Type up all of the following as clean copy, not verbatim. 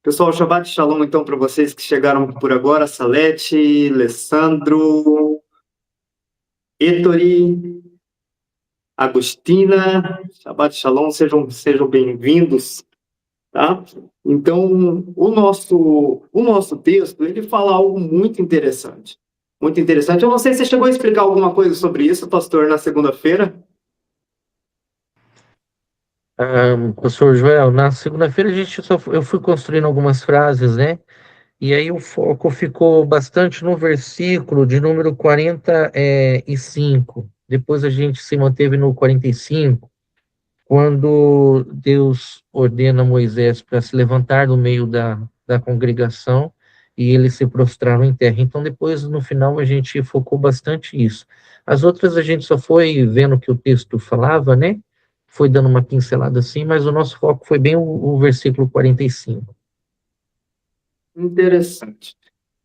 Pessoal, Shabbat Shalom, então, para vocês que chegaram por agora, Salete, Alessandro, Ettore, Agostina, Shabbat Shalom, sejam bem-vindos, tá? Então, o nosso texto, ele fala algo muito interessante. Muito interessante. Eu não sei se você chegou a explicar alguma coisa sobre isso, pastor, na segunda-feira. Professor Joel, na segunda-feira eu fui construindo algumas frases, né? E aí o foco ficou bastante no versículo de número 45. Depois a gente se manteve no 45, quando Deus ordena Moisés para se levantar no meio da congregação e eles se prostraram em terra. Então, depois, no final, a gente focou bastante nisso. As outras a gente só foi vendo o que o texto falava, né? Foi dando uma pincelada assim, mas o nosso foco foi bem o versículo 45. Interessante.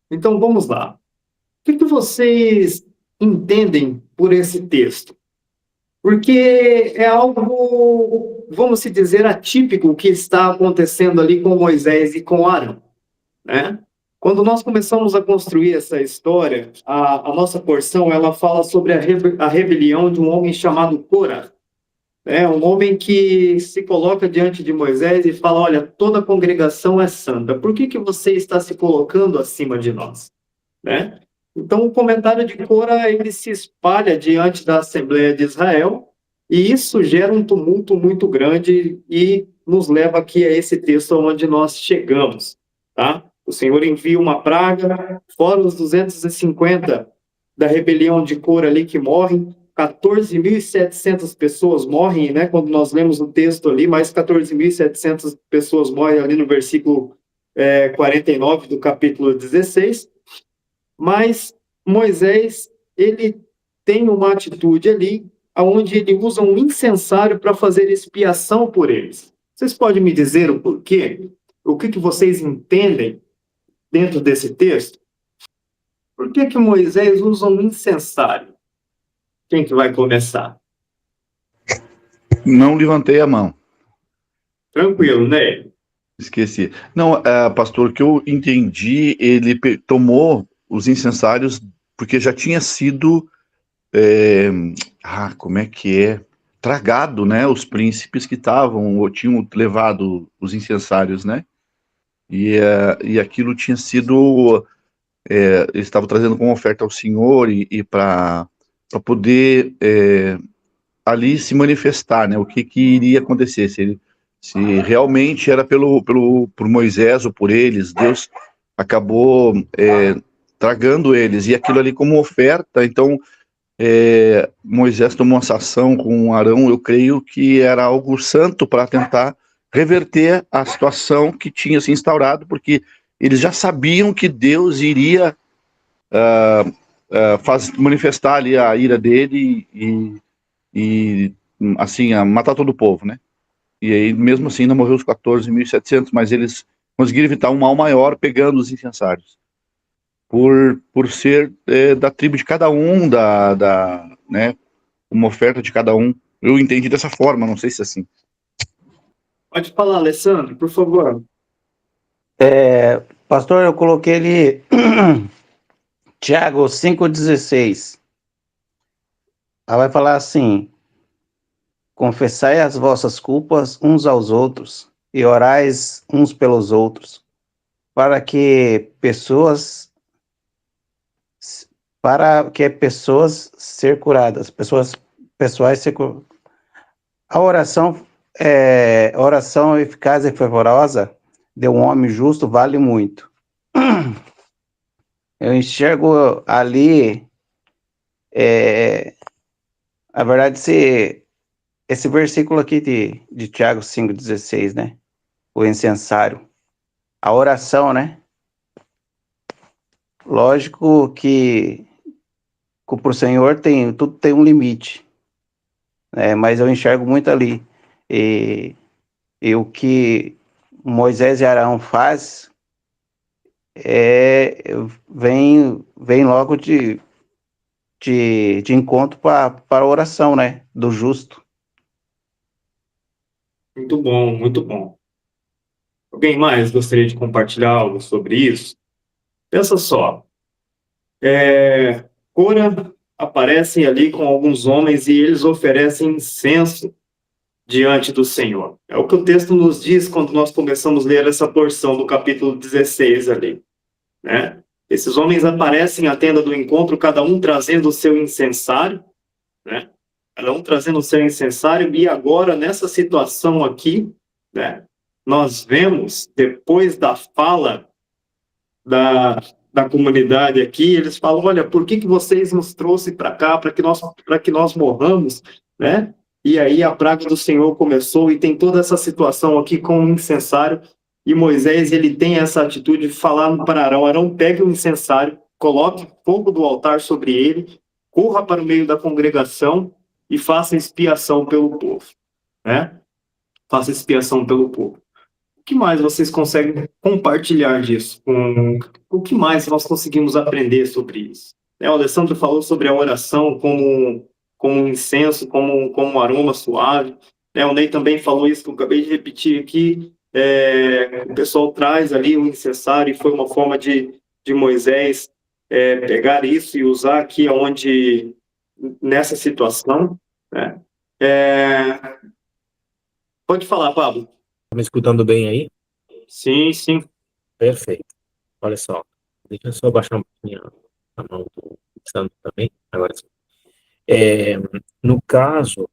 Então, vamos lá. O que vocês entendem por esse texto? Porque é algo, vamos se dizer, atípico o que está acontecendo ali com Moisés e com Arão, né? Quando nós começamos a construir essa história, a nossa porção, ela fala sobre a rebelião de um homem chamado Corá, né? Um homem que se coloca diante de Moisés e fala, olha, toda a congregação é santa, por que você está se colocando acima de nós, né? Então, o comentário de Cora, ele se espalha diante da Assembleia de Israel, e isso gera um tumulto muito grande e nos leva aqui a esse texto onde nós chegamos, tá? O Senhor envia uma praga, fora os 250 da rebelião de Cora ali que morrem, 14.700 pessoas morrem, né? Quando nós lemos o texto ali, mais 14.700 pessoas morrem ali no versículo 49 do capítulo 16. Mas Moisés, ele tem uma atitude ali, onde ele usa um incensário para fazer expiação por eles. Vocês podem me dizer o porquê? O que vocês entendem dentro desse texto? Por que Moisés usa um incensário? Quem que vai começar? Não levantei a mão. Tranquilo, né? Esqueci. Não, pastor, o que eu entendi, ele tomou os incensários porque já tinha sido, como é que é? Tragado, né? Os príncipes que estavam ou tinham levado os incensários, né? E aquilo tinha sido, eles estavam trazendo como oferta ao Senhor e para poder ali se manifestar, né? O que iria acontecer, se realmente era por Moisés ou por eles, Deus acabou tragando eles, e aquilo ali como oferta. Então Moisés tomou essa ação com Arão, eu creio que era algo santo para tentar reverter a situação que tinha se instaurado, porque eles já sabiam que Deus iria manifestar ali a ira dele e assim, matar todo o povo, né? E aí, mesmo assim, ainda morreu os 14.700, mas eles conseguiram evitar um mal maior pegando os incensários. Por ser da tribo de cada um, né, uma oferta de cada um. Eu entendi dessa forma, não sei se é assim. Pode falar, Alessandro, por favor. Pastor, eu coloquei ali Tiago 5,16. Ela vai falar assim: confessai as vossas culpas uns aos outros e orais uns pelos outros, para que pessoas ser curadas, pessoais ser curadas. A oração eficaz e fervorosa de um homem justo vale muito. Eu enxergo ali, a verdade, esse versículo aqui de Tiago 5,16, né? O incensário. A oração, né? Lógico que para o Senhor tudo tem um limite, né? Mas eu enxergo muito ali. E o que Moisés e Arão faz vem logo de encontro para a oração, né? Do justo. Muito bom, muito bom. Alguém mais gostaria de compartilhar algo sobre isso? Pensa só, Cora aparecem ali com alguns homens e eles oferecem incenso diante do Senhor. É o que o texto nos diz quando nós começamos a ler essa porção do capítulo 16 ali, né? Esses homens aparecem à tenda do encontro, cada um trazendo o seu incensário, né? Cada um trazendo o seu incensário, e agora, nessa situação aqui, né, nós vemos, depois da fala da comunidade aqui, eles falam, olha, por que vocês nos trouxeram para cá, para que nós morramos, né? E aí a praga do Senhor começou, e tem toda essa situação aqui com o incensário, e Moisés, ele tem essa atitude de falar para Arão, Arão, pegue o incensário, coloque fogo do altar sobre ele, corra para o meio da congregação e faça expiação pelo povo, né? Faça expiação pelo povo. O que mais vocês conseguem compartilhar disso? O que mais nós conseguimos aprender sobre isso? O Alessandro falou sobre a oração como um incenso, como um aroma suave. O Ney também falou isso que eu acabei de repetir aqui. O pessoal traz ali o incensário, e foi uma forma de Moisés pegar isso e usar aqui nessa situação, né? Pode falar, Pablo. Tá me escutando bem aí? Sim, sim. Perfeito. Olha só, deixa eu só baixar um pouquinho a mão do Sandro também. Agora sim. No caso,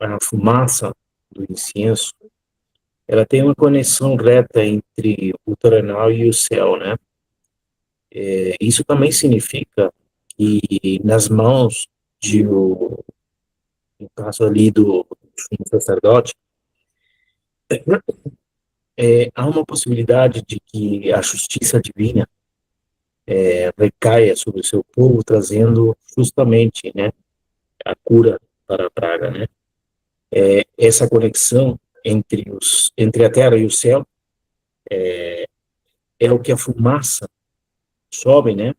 a fumaça do incenso, ela tem uma conexão reta entre o terrenal e o céu, né? Isso também significa que nas mãos no caso ali do sumo sacerdote, há uma possibilidade de que a justiça divina recaia sobre o seu povo, trazendo justamente, né, a cura para a praga, né? Essa conexão entre a terra e o céu é o que a fumaça sobe, né?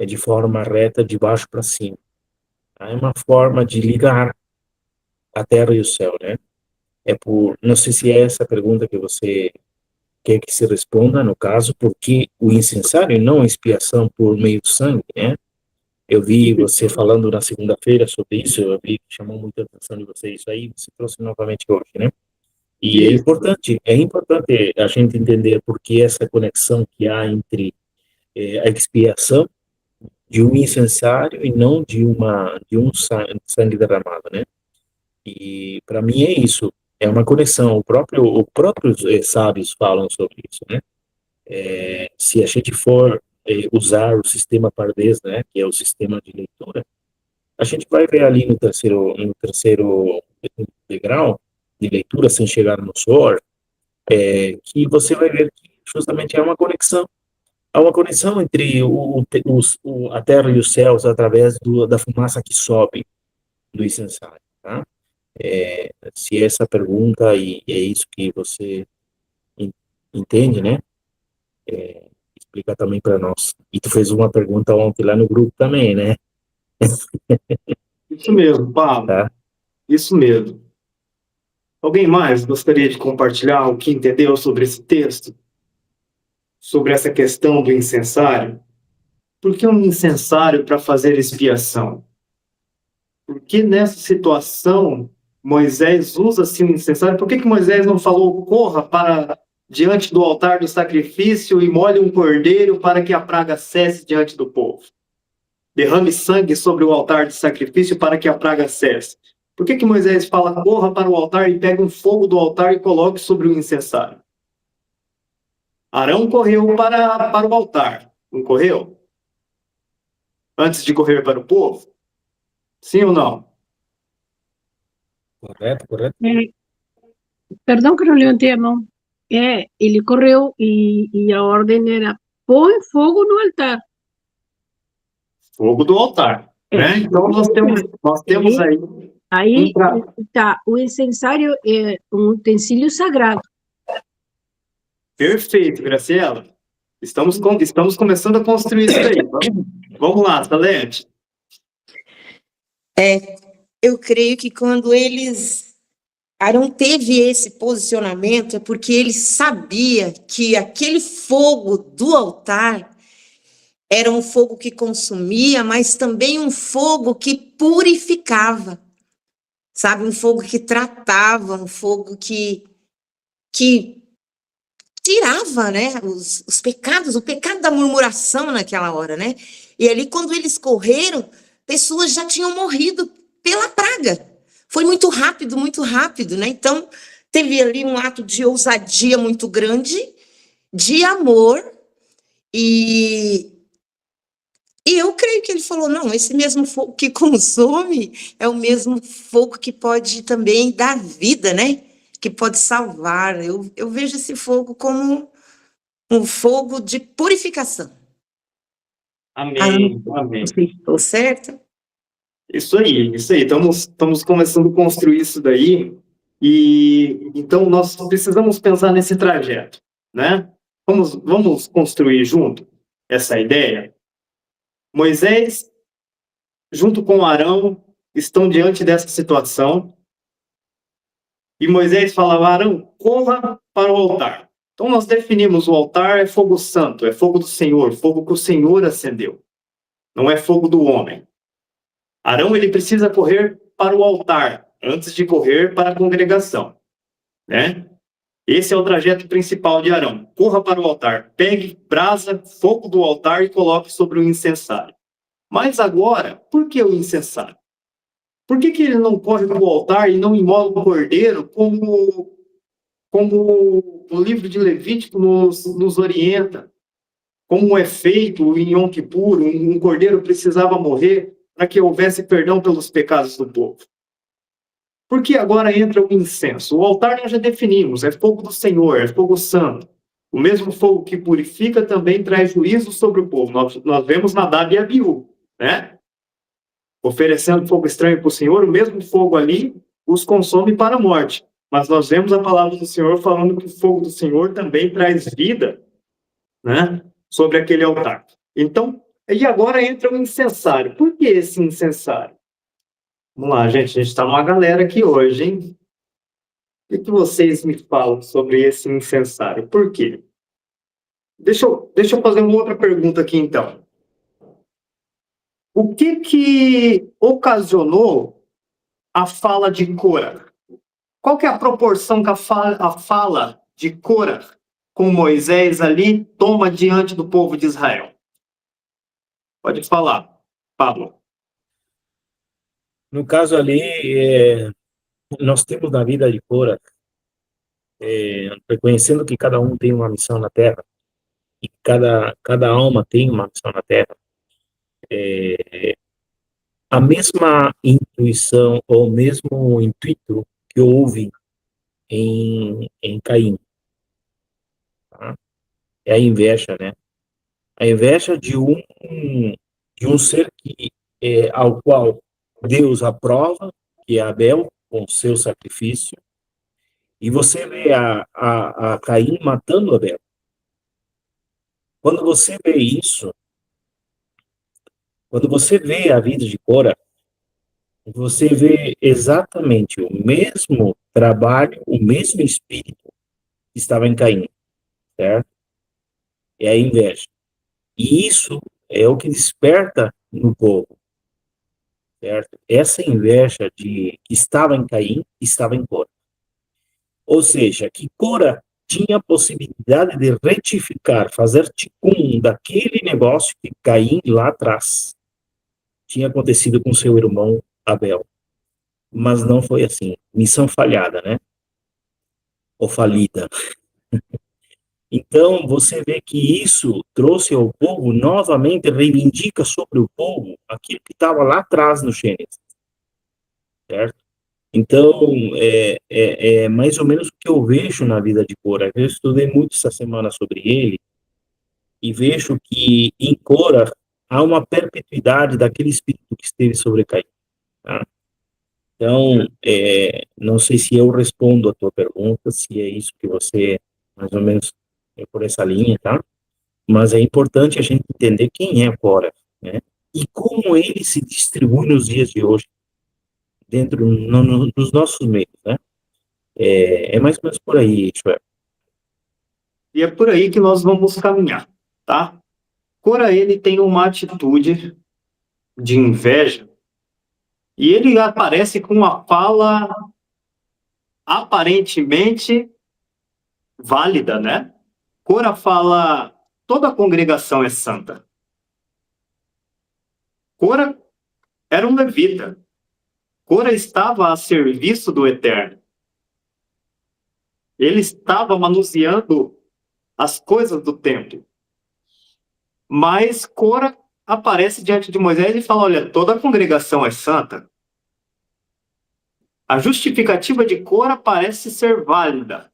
De forma reta, de baixo para cima. É uma forma de ligar a terra e o céu, né? Não sei se é essa a pergunta que você quer que se responda, no caso, porque o incensário e não a expiação por meio do sangue, né? Eu vi você falando na segunda-feira sobre isso, eu vi que chamou muita atenção de você isso aí, você trouxe novamente hoje, né? E é importante a gente entender por que essa conexão que há entre a expiação de um incensário e não de um sangue derramado, né? E para mim é isso, é uma conexão. Os próprios sábios falam sobre isso, né? Se a gente for usar o sistema Pardes, né, que é o sistema de leitura, a gente vai ver ali no terceiro degrau de leitura, sem chegar no SOR, que você vai ver que justamente há uma conexão. Há uma conexão entre a terra e os céus através da fumaça que sobe do incensário, tá? Se essa pergunta, e é isso que você entende, né? Explica também para nós. E tu fez uma pergunta ontem lá no grupo também, né? Isso mesmo, Pablo. Tá. Isso mesmo. Alguém mais gostaria de compartilhar o que entendeu sobre esse texto? Sobre essa questão do incensário? Por que um incensário para fazer expiação? Por que nessa situação Moisés usa-se um incensário? Por que Moisés não falou, corra para diante do altar do sacrifício e molhe um cordeiro para que a praga cesse diante do povo? Derrame sangue sobre o altar de sacrifício para que a praga cesse. Por que Moisés fala, corra para o altar e pega um fogo do altar e coloque sobre o incensário? Arão correu para o altar, não correu? Antes de correr para o povo? Sim ou não? Correto. Perdão que não levantei a mão. Ele correu e a ordem era põe fogo no altar. Fogo do altar. Né? Então nós temos aí. Aí tá, o incensário é um utensílio sagrado. Perfeito, Graciela. Estamos começando a construir isso aí. Vamos lá, Salete. Eu creio que quando eles Arão teve esse posicionamento é porque ele sabia que aquele fogo do altar era um fogo que consumia, mas também um fogo que purificava, sabe? Um fogo que tratava, um fogo que tirava, né, os pecados, o pecado da murmuração naquela hora, né? E ali, quando eles correram, pessoas já tinham morrido pela praga. Foi muito rápido, né? Então, teve ali um ato de ousadia muito grande, de amor, e eu creio que ele falou, não, esse mesmo fogo que consome é o mesmo fogo que pode também dar vida, né? Que pode salvar. Eu vejo esse fogo como um fogo de purificação. Amém, amém. Estou certo? Isso aí, isso aí. Estamos começando a construir isso daí, e então nós precisamos pensar nesse trajeto, né? Vamos construir junto essa ideia. Moisés, junto com Arão, estão diante dessa situação, e Moisés falava, Arão, corra para o altar. Então nós definimos o altar é fogo santo, é fogo do Senhor, fogo que o Senhor acendeu, não é fogo do homem. Arão, ele precisa correr para o altar, antes de correr para a congregação, né? Esse é o trajeto principal de Arão. Corra para o altar, pegue brasa, fogo do altar e coloque sobre o incensário. Mas agora, por que o incensário? Por que ele não corre para o altar e não imola o cordeiro como o livro de Levítico nos orienta? Como é feito em Yom Kippur, um cordeiro precisava morrer para que houvesse perdão pelos pecados do povo. Porque agora entra o incenso. O altar nós já definimos, é fogo do Senhor, é fogo santo. O mesmo fogo que purifica também traz juízo sobre o povo. Nós vemos Nadab e Abiú, né? Oferecendo fogo estranho para o Senhor, o mesmo fogo ali os consome para a morte. Mas nós vemos a palavra do Senhor falando que o fogo do Senhor também traz vida, né? Sobre aquele altar. Então, e agora entra o incensário. Por que esse incensário? Vamos lá, gente. A gente está uma galera aqui hoje, hein? O que vocês me falam sobre esse incensário? Por quê? Deixa eu fazer uma outra pergunta aqui, então. O que ocasionou a fala de Cora? Qual que é a proporção que a fala de Cora com Moisés ali toma diante do povo de Israel? Pode falar, Pablo. No caso ali, nós temos na vida de Cora, reconhecendo que cada um tem uma missão na Terra, e cada alma tem uma missão na Terra, a mesma intuição, ou o mesmo intuito que houve em Caim. Tá? É a inveja, né? A inveja de um ser ao qual Deus aprova, que é Abel, com seu sacrifício, e você vê a Caim matando Abel. Quando você vê isso, quando você vê a vida de Cora, você vê exatamente o mesmo trabalho, o mesmo espírito que estava em Caim, certo? É a inveja. E isso é o que desperta no povo, certo? Essa inveja que estava em Caim, estava em Cora. Ou seja, que Cora tinha a possibilidade de retificar, fazer ticum daquele negócio que Caim lá atrás tinha acontecido com seu irmão Abel. Mas não foi assim. Missão falhada, né? Ou falida. Então, você vê que isso trouxe ao povo, novamente, reivindica sobre o povo aquilo que estava lá atrás no Gênesis. Certo? Então, é mais ou menos o que eu vejo na vida de Cora. Eu estudei muito essa semana sobre ele e vejo que em Cora há uma perpetuidade daquele espírito que esteve sobre Caim. Tá? Então, não sei se eu respondo a tua pergunta, se é isso que você, mais ou menos, é por essa linha, tá? Mas é importante a gente entender quem é Cora, né? E como ele se distribui nos dias de hoje, dentro, nos nossos meios, né? É mais ou menos por aí, Joel. E é por aí que nós vamos caminhar, tá? Cora, ele tem uma atitude de inveja e ele aparece com uma fala aparentemente válida, né? Cora fala, toda a congregação é santa. Cora era um levita. Cora estava a serviço do Eterno. Ele estava manuseando as coisas do templo. Mas Cora aparece diante de Moisés e fala, olha, toda a congregação é santa. A justificativa de Cora parece ser válida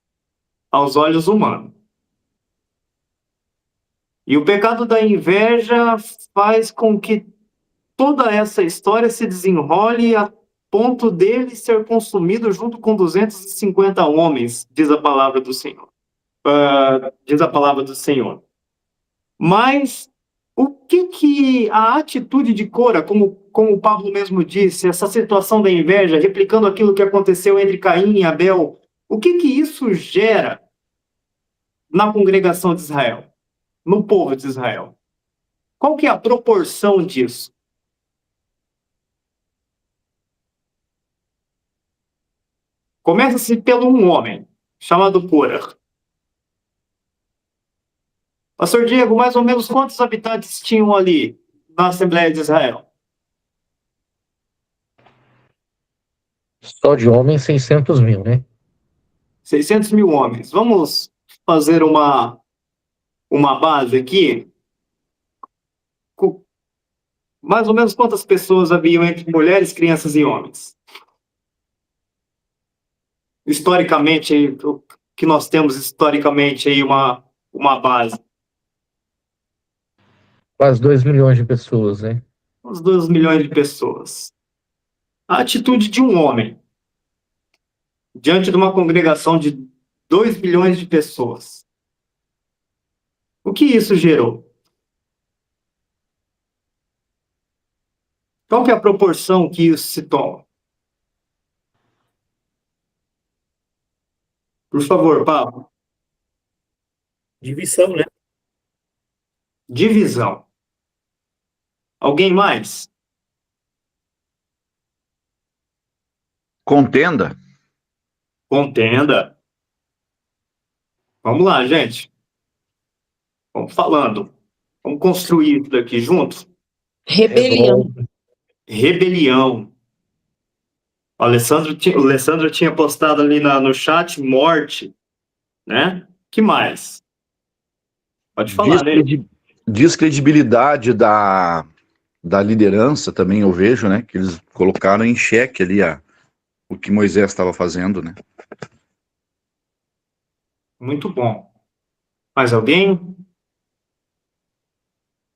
aos olhos humanos. E o pecado da inveja faz com que toda essa história se desenrole a ponto dele ser consumido junto com 250 homens, diz a palavra do Senhor. Diz a palavra do Senhor. Mas o que a atitude de Cora, como o Pablo mesmo disse, essa situação da inveja, replicando aquilo que aconteceu entre Caim e Abel, o que isso gera na congregação de Israel, no povo de Israel? Qual que é a proporção disso? Começa-se pelo um homem, chamado Cora. Pastor Diego, mais ou menos quantos habitantes tinham ali na Assembleia de Israel? Só de homens, 600 mil, né? 600 mil homens. Vamos fazer uma base aqui. Mais ou menos quantas pessoas haviam entre mulheres, crianças e homens? Historicamente, o que nós temos historicamente aí uma base. Quase 2 milhões de pessoas, né? Uns 2 milhões de pessoas. A atitude de um homem diante de uma congregação de 2 milhões de pessoas. O que isso gerou? Qual que é a proporção que isso se toma? Por favor, Pablo. Divisão, né? Divisão. Alguém mais? Contenda. Contenda. Vamos lá, gente. Vamos falando. Vamos construir isso daqui juntos. Rebelião. Rebelião. O Alessandro tinha postado ali no chat morte, né? Que mais? Pode falar, né? Descredibilidade da liderança também eu vejo, né? Que eles colocaram em xeque ali o que Moisés estava fazendo, né? Muito bom. Mais alguém?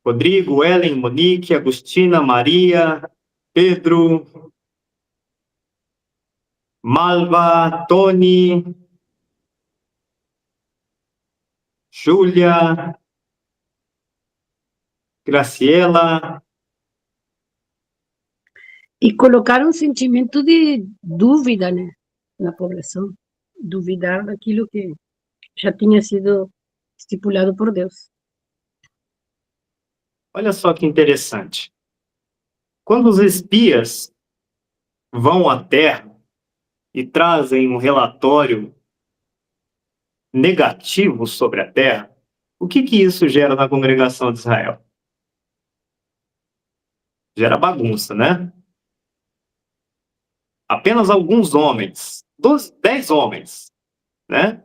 Rodrigo, Ellen, Monique, Agostina, Maria, Pedro, Malva, Tony, Júlia, Graciela. E colocar um sentimento de dúvida, né, na população. Duvidar daquilo que já tinha sido estipulado por Deus. Olha só que interessante. Quando os espias vão à Terra e trazem um relatório negativo sobre a Terra, o que isso gera na congregação de Israel? Gera bagunça, né? Apenas alguns homens, 10 homens, né?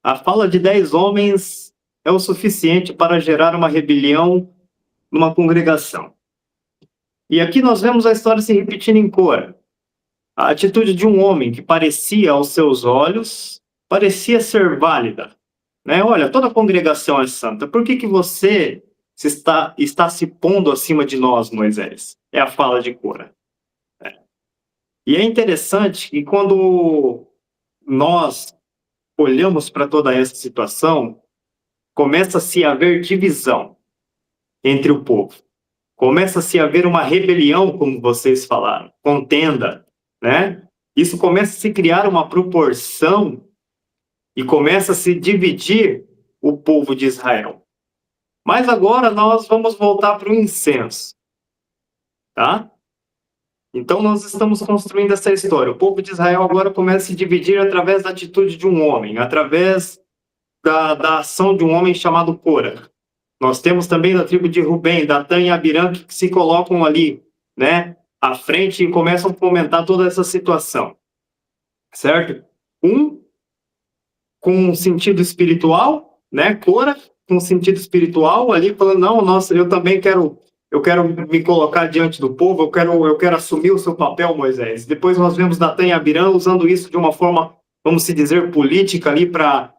A fala de 10 homens é o suficiente para gerar uma rebelião numa congregação. E aqui nós vemos a história se repetindo em Cora. A atitude de um homem que parecia, aos seus olhos, parecia ser válida. Né? Olha, toda a congregação é santa. Por que você está se pondo acima de nós, Moisés? É a fala de Cora. E é interessante que quando nós olhamos para toda essa situação, começa-se a haver divisão entre o povo. Começa-se a haver uma rebelião, como vocês falaram, contenda, né? isso começa a se criar uma proporção e começa a se dividir o povo de Israel. Mas agora nós vamos voltar para o incenso, tá? Então nós estamos construindo essa história. O povo de Israel agora começa a se dividir através da atitude de um homem, através da ação de um homem chamado Cora. Nós temos também da tribo de Rubem, Datã e Abirã, que se colocam ali, né, à frente e começam a fomentar toda essa situação, certo? Um com um sentido espiritual, né, Cora com um sentido espiritual ali, falando, não, nossa, eu também quero me colocar diante do povo, eu quero assumir o seu papel, Moisés. Depois nós vemos Datã e Abirã usando isso de uma forma, vamos se dizer, política ali para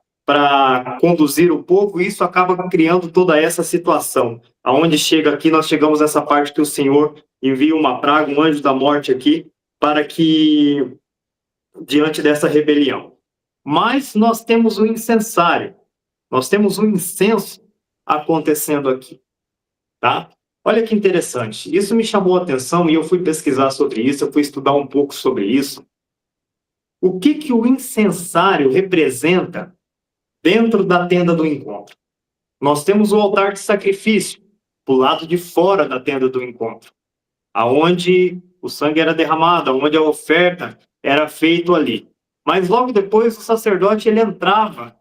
conduzir o povo, e isso acaba criando toda essa situação. Aonde chega aqui, nós chegamos a essa parte que o Senhor envia uma praga, um anjo da morte aqui, para que, diante dessa rebelião. Mas nós temos o incensário, nós temos o incenso acontecendo aqui, tá? Olha que interessante, isso me chamou a atenção e eu fui pesquisar sobre isso, eu fui estudar um pouco sobre isso. O que o incensário representa dentro da tenda do encontro? Nós temos o altar de sacrifício, do lado de fora da tenda do encontro, aonde o sangue era derramado, aonde a oferta era feita ali. Mas logo depois o sacerdote ele entrava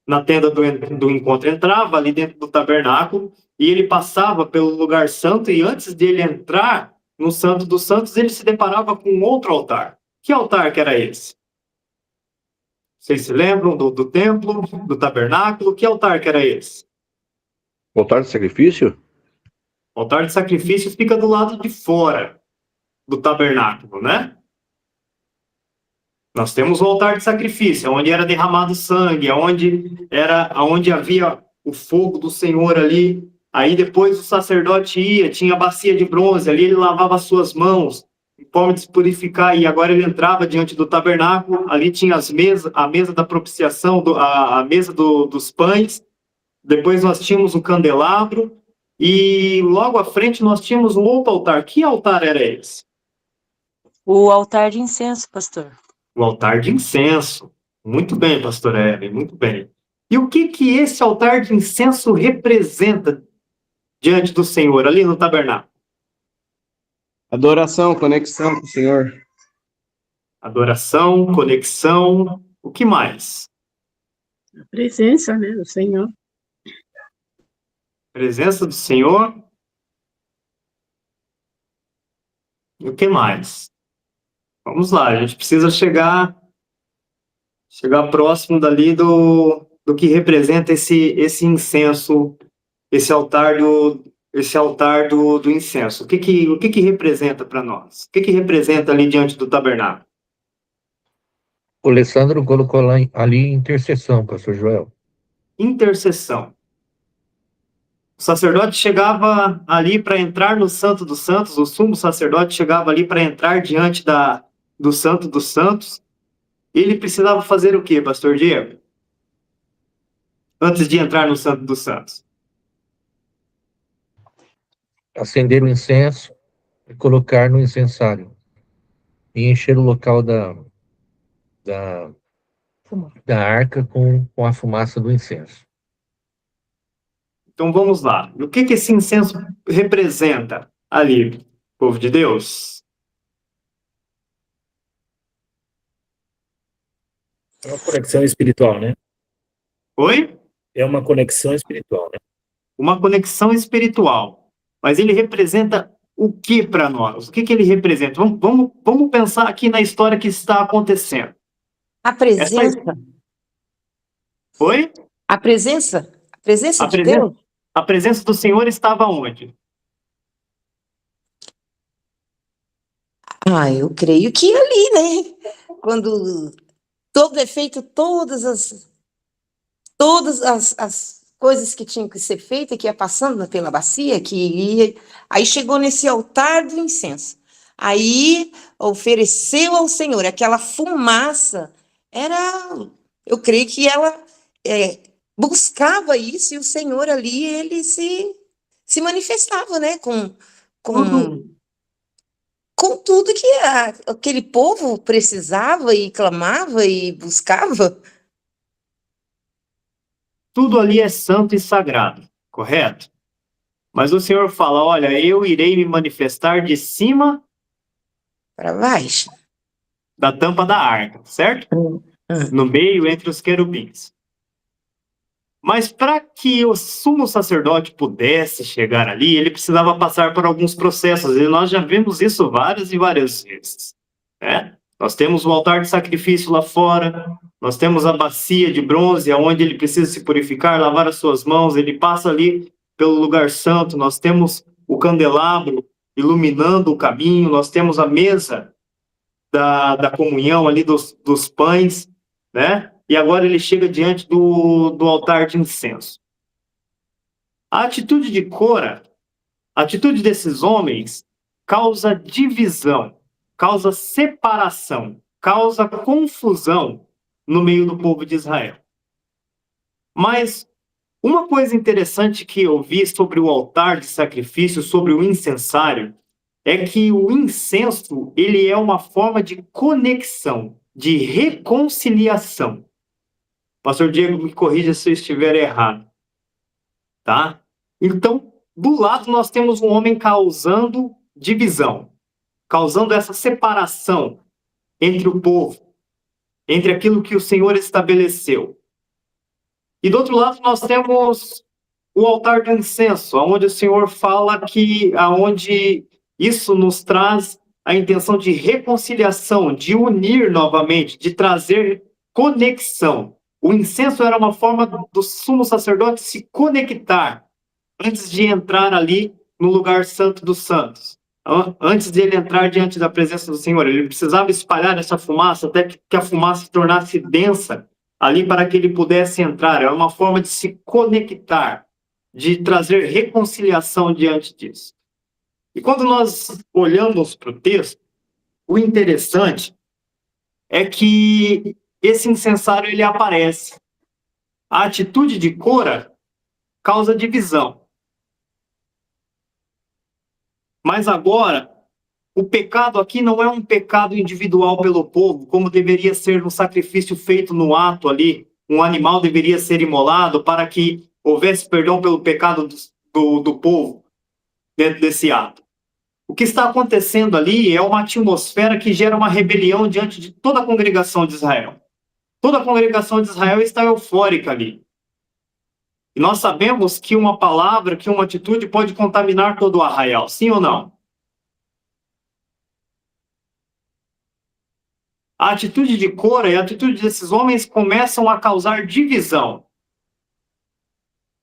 na tenda do encontro, entrava ali dentro do tabernáculo e ele passava pelo lugar santo, e antes dele entrar no Santo dos Santos, ele se deparava com outro altar. Que altar que era esse? Vocês se lembram do templo, do tabernáculo? Que altar que era esse? O altar de sacrifício? O altar de sacrifício fica do lado de fora do tabernáculo, né? Nós temos o altar de sacrifício, onde era derramado sangue, onde havia o fogo do Senhor ali. Aí depois o sacerdote tinha a bacia de bronze, ali ele lavava as suas mãos, em forma de se purificar, e agora ele entrava diante do tabernáculo, ali tinha a mesa da propiciação, a mesa dos pães, depois nós tínhamos o candelabro, e logo à frente nós tínhamos um outro altar. Que altar era esse? O altar de incenso, pastor. O altar de incenso. Muito bem, pastor Helen, muito bem. E o que esse altar de incenso representa diante do Senhor, ali no tabernáculo? Adoração, conexão com o Senhor. Adoração, conexão, o que mais? A presença, né, do Senhor. Presença do Senhor. E o que mais? Vamos lá, a gente precisa chegar próximo dali do que representa esse incenso, esse altar do incenso. O que representa para nós? O que representa ali diante do tabernáculo? O Alessandro colocou ali intercessão, pastor Joel. Intercessão. O sacerdote chegava ali para entrar no Santo dos Santos, o sumo sacerdote chegava ali para entrar diante do Santo dos Santos. Ele precisava fazer o quê, pastor Diego? Antes de entrar no Santo dos Santos. Acender o incenso e colocar no incensário. E encher o local da arca com a fumaça do incenso. Então vamos lá. O que esse incenso representa ali, povo de Deus? É uma conexão espiritual, né? Oi? É uma conexão espiritual, né? Uma conexão espiritual. Mas ele representa o que para nós? O que ele representa? Vamos pensar aqui na história que está acontecendo. A presença. Oi? A presença de Deus. A presença do Senhor estava onde? Eu creio que ali, né? Quando todo é feito, todas as coisas que tinham que ser feitas, que ia passando pela bacia, aí chegou nesse altar do incenso. Aí ofereceu ao Senhor aquela fumaça. Eu creio que ela buscava isso, e o Senhor ali, ele se manifestava, né? Com com tudo que aquele povo precisava e clamava e buscava. Tudo ali é santo e sagrado, correto? Mas o Senhor fala, olha, eu irei me manifestar de cima Para baixo. da tampa da arca, certo? No meio, entre os querubins. Mas para que o sumo sacerdote pudesse chegar ali, ele precisava passar por alguns processos, e nós já vimos isso várias e várias vezes, né? Nós temos o altar de sacrifício lá fora, nós temos a bacia de bronze, onde ele precisa se purificar, lavar as suas mãos, ele passa ali pelo lugar santo, nós temos o candelabro iluminando o caminho, nós temos a mesa da comunhão ali dos pães, né? E agora ele chega diante do altar de incenso. A atitude de Cora, a atitude desses homens, causa divisão, causa separação, causa confusão no meio do povo de Israel. Mas uma coisa interessante que eu vi sobre o altar de sacrifício, sobre o incensário, é que o incenso, ele é uma forma de conexão, de reconciliação. Pastor Diego, me corrija se eu estiver errado. Tá? Então, do lado nós temos um homem causando divisão, causando essa separação entre o povo, entre aquilo que o Senhor estabeleceu. E do outro lado nós temos o altar do incenso, onde o Senhor fala que aonde isso nos traz a intenção de reconciliação, de unir novamente, de trazer conexão. O incenso era uma forma do sumo sacerdote se conectar antes de entrar ali no lugar santo dos santos. Antes de ele entrar diante da presença do Senhor, ele precisava espalhar essa fumaça até que a fumaça se tornasse densa ali para que ele pudesse entrar. Era uma forma de se conectar, de trazer reconciliação diante disso. E quando nós olhamos para o texto, o interessante é que esse incensário ele aparece. A atitude de Cora causa divisão. Mas agora, o pecado aqui não é um pecado individual pelo povo, como deveria ser no sacrifício feito no ato ali. Um animal deveria ser imolado para que houvesse perdão pelo pecado do povo dentro desse ato. O que está acontecendo ali é uma atmosfera que gera uma rebelião diante de toda a congregação de Israel. Toda a congregação de Israel está eufórica ali. E nós sabemos que uma palavra, que uma atitude pode contaminar todo o arraial, sim ou não? A atitude de Cora e a atitude desses homens começam a causar divisão.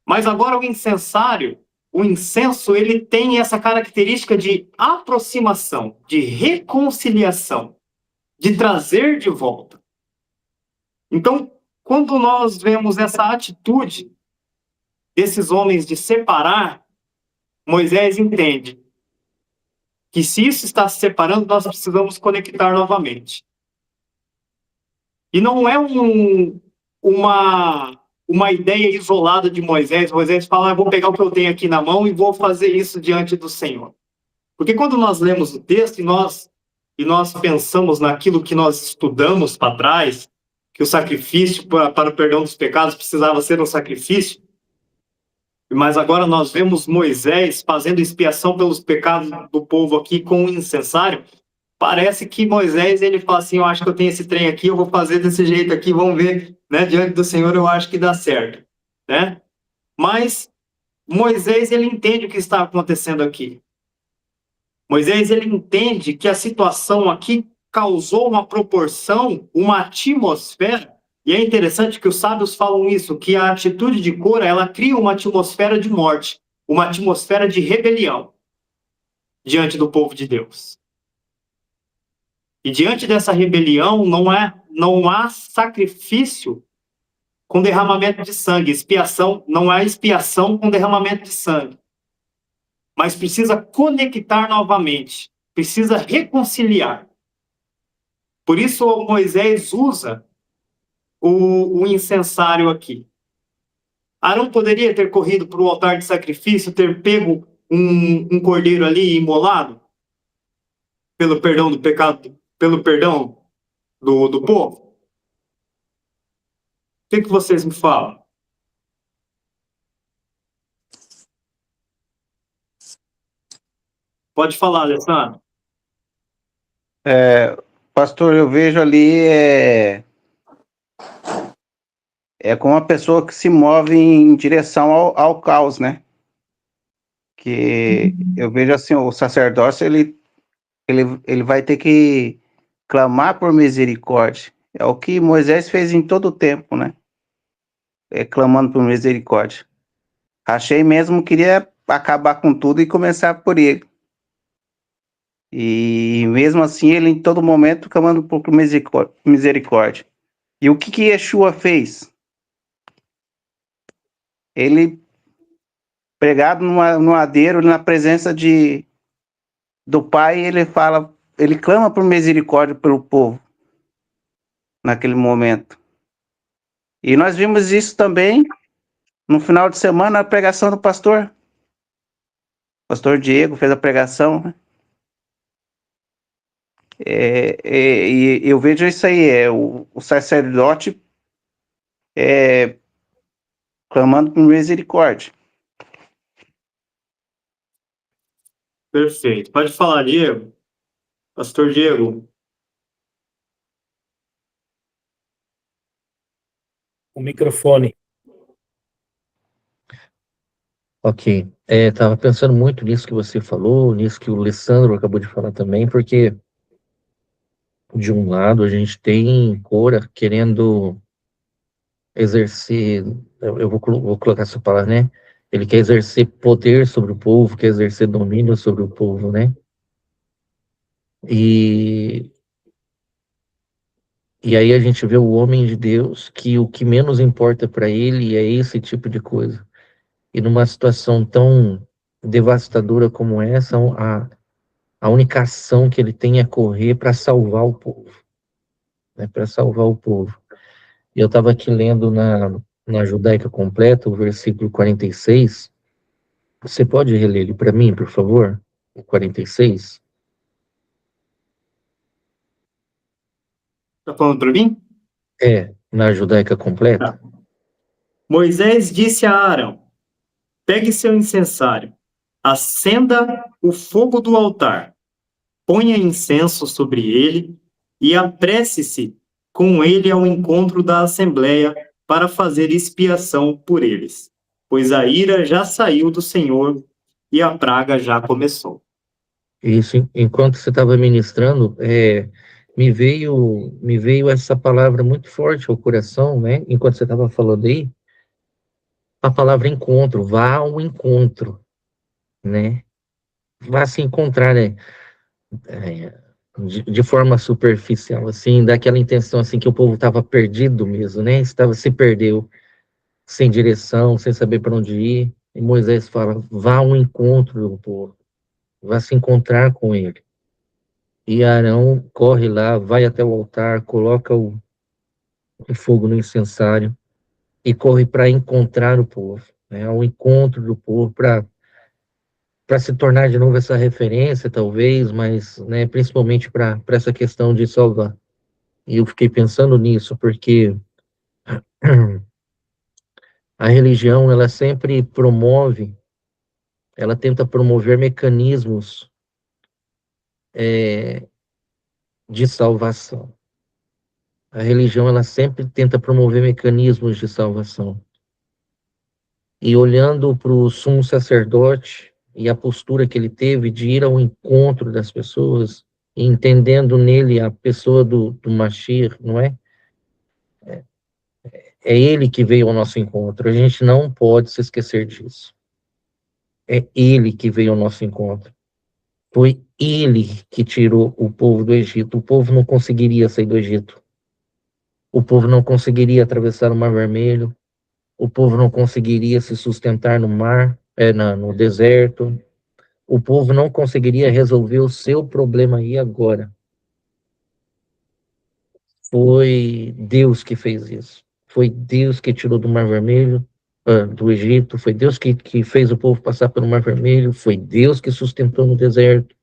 Mas agora o incensário, o incenso, ele tem essa característica de aproximação, de reconciliação, de trazer de volta. Então, quando nós vemos essa atitude desses homens de separar, Moisés entende que se isso está se separando, nós precisamos conectar novamente. E não é uma ideia isolada de Moisés. Moisés fala, eu vou pegar o que eu tenho aqui na mão e vou fazer isso diante do Senhor. Porque quando nós lemos o texto e nós pensamos naquilo que nós estudamos para trás, que o sacrifício para o perdão dos pecados precisava ser um sacrifício, mas agora nós vemos Moisés fazendo expiação pelos pecados do povo aqui com o incensário. Parece que Moisés, ele fala assim, eu acho que eu tenho esse trem aqui, eu vou fazer desse jeito aqui, vamos ver, né? Diante do Senhor eu acho que dá certo, né? Mas Moisés, ele entende o que está acontecendo aqui. Moisés, ele entende que a situação aqui causou uma proporção, uma atmosfera, e é interessante que os sábios falam isso, que a atitude de Cora, ela cria uma atmosfera de morte, uma atmosfera de rebelião diante do povo de Deus. E diante dessa rebelião não há sacrifício com derramamento de sangue, expiação, não há expiação com derramamento de sangue. Mas precisa conectar novamente, precisa reconciliar. Por isso Moisés usa o incensário aqui. Arão poderia ter corrido para o altar de sacrifício, ter pego um cordeiro ali imolado? pelo perdão do pecado, pelo perdão do povo? O que vocês me falam? Pode falar, Alessandro. Pastor, eu vejo ali como uma pessoa que se move em direção ao caos, né? Que eu vejo assim, o sacerdócio, ele vai ter que clamar por misericórdia. É o que Moisés fez em todo o tempo, né? Clamando por misericórdia. Achei mesmo que queria acabar com tudo e começar por ele. E mesmo assim, ele em todo momento clamando por misericórdia. E o que Yeshua fez? Ele, pregado no madeiro, na presença do Pai, ele clama por misericórdia pelo povo, naquele momento. E nós vimos isso também no final de semana, na pregação do pastor. O pastor Diego fez a pregação, né? E eu vejo isso aí, o sacerdote clamando por misericórdia. Perfeito. Pode falar, Diego. Pastor Diego. O microfone. Ok. Estava pensando muito nisso que você falou, nisso que o Alessandro acabou de falar também, porque, de um lado, a gente tem Cora querendo exercer, eu vou colocar essa palavra, né? Ele quer exercer poder sobre o povo, quer exercer domínio sobre o povo, né? E aí a gente vê o homem de Deus que o que menos importa para ele é esse tipo de coisa. E numa situação tão devastadora como essa, a única ação que ele tem é correr para salvar o povo, né? Para salvar o povo. E eu estava aqui lendo na Judaica Completa, o versículo 46. Você pode reler ele para mim, por favor? O 46? Está falando para mim? Na Judaica Completa. Tá. Moisés disse a Arão: pegue seu incensário, acenda o fogo do altar, ponha incenso sobre ele e apresse-se com ele ao encontro da assembleia para fazer expiação por eles, pois a ira já saiu do Senhor e a praga já começou. Isso, enquanto você estava ministrando, me veio essa palavra muito forte ao coração, né? Enquanto você estava falando aí, a palavra encontro, vá ao encontro, né? Vá se encontrar, né? De forma superficial, assim, daquela intenção, assim, que o povo estava perdido mesmo, né? Se perdeu, sem direção, sem saber para onde ir. E Moisés fala, vá ao encontro do povo, vá se encontrar com ele. E Arão corre lá, vai até o altar, coloca o fogo no incensário e corre para encontrar o povo, né? Ao encontro do povo, para se tornar de novo essa referência, talvez, mas, né, principalmente para essa questão de salvar. E eu fiquei pensando nisso, porque a religião, ela sempre ela tenta promover mecanismos de salvação. A religião, ela sempre tenta promover mecanismos de salvação. E olhando para o sumo sacerdote e a postura que ele teve de ir ao encontro das pessoas, e entendendo nele a pessoa do Mashiach, não é? É ele que veio ao nosso encontro. A gente não pode se esquecer disso. É ele que veio ao nosso encontro. Foi ele que tirou o povo do Egito. O povo não conseguiria sair do Egito. O povo não conseguiria atravessar o Mar Vermelho. O povo não conseguiria se sustentar no mar, no deserto. O povo não conseguiria resolver o seu problema aí agora. Foi Deus que fez isso. Foi Deus que tirou do Mar Vermelho, do Egito. Foi Deus que fez o povo passar pelo Mar Vermelho. Foi Deus que sustentou no deserto.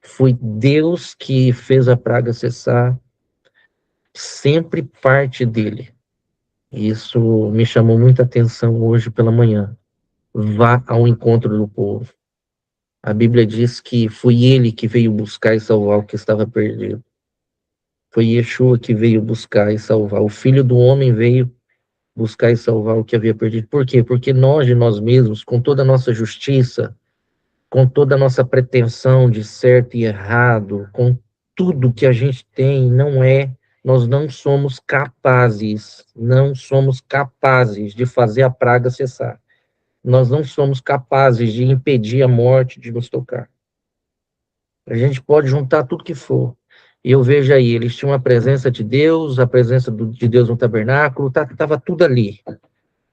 Foi Deus que fez a praga cessar, sempre parte dele. Isso me chamou muita atenção hoje pela manhã. Vá ao encontro do povo. A Bíblia diz que foi ele que veio buscar e salvar o que estava perdido. Foi Yeshua que veio buscar e salvar. O Filho do Homem veio buscar e salvar o que havia perdido. Por quê? Porque nós, de nós mesmos, com toda a nossa justiça, com toda a nossa pretensão de certo e errado, com tudo que a gente tem, nós não somos capazes de fazer a praga cessar. Nós não somos capazes de impedir a morte de nos tocar. A gente pode juntar tudo que for. E eu vejo aí, eles tinham a presença de Deus, a presença de Deus no tabernáculo, estava tudo ali.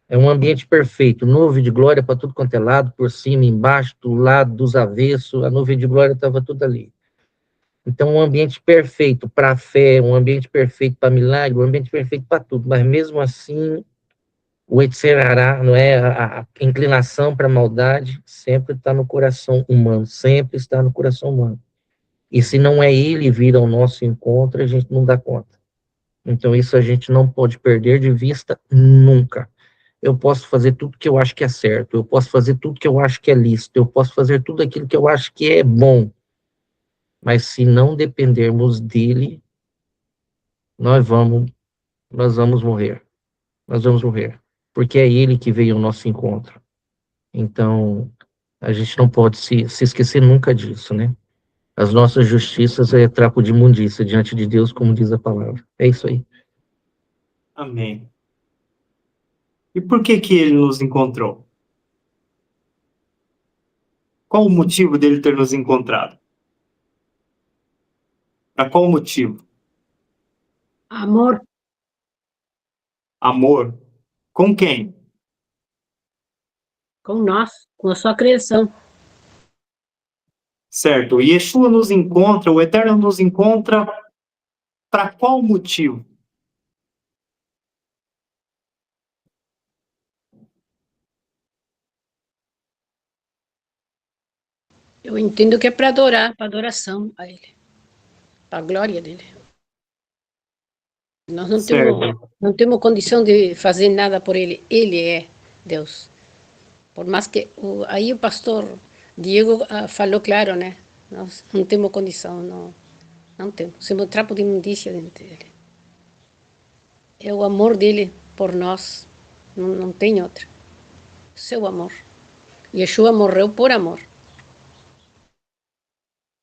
É um ambiente perfeito, nuvem de glória para tudo quanto é lado, por cima, embaixo, do lado, dos avessos, a nuvem de glória estava tudo ali. Então, um ambiente perfeito para a fé, um ambiente perfeito para milagre, um ambiente perfeito para tudo, mas mesmo assim, o etcerará, não é? A inclinação para a maldade sempre está no coração humano, sempre está no coração humano. E se não é ele vir ao nosso encontro, a gente não dá conta. Então, isso a gente não pode perder de vista nunca. Eu posso fazer tudo que eu acho que é certo, eu posso fazer tudo que eu acho que é lícito, eu posso fazer tudo aquilo que eu acho que é bom, mas se não dependermos dele, nós vamos morrer, porque é ele que veio ao nosso encontro. Então, a gente não pode se esquecer nunca disso, né? As nossas justiças é trapo de imundícia diante de Deus, como diz a palavra. É isso aí. Amém. E por que que ele nos encontrou? Qual o motivo dele ter nos encontrado? Para qual motivo? Amor, Amor. Com quem? com nós, com a sua criação. Certo. Yeshua nos encontra, o Eterno nos encontra para qual motivo? Eu entendo que é para adorar, para adoração a Ele, para a glória dele. Nós Certo. não temos condição de fazer nada por Ele. Ele é Deus. Por mais que aí o pastor Diego falou claro, né? Nós não temos condição, não temos. Somos trapo de imundícia diante dele. É o amor dele por nós, não tem outra. Seu amor. Yeshua morreu por amor.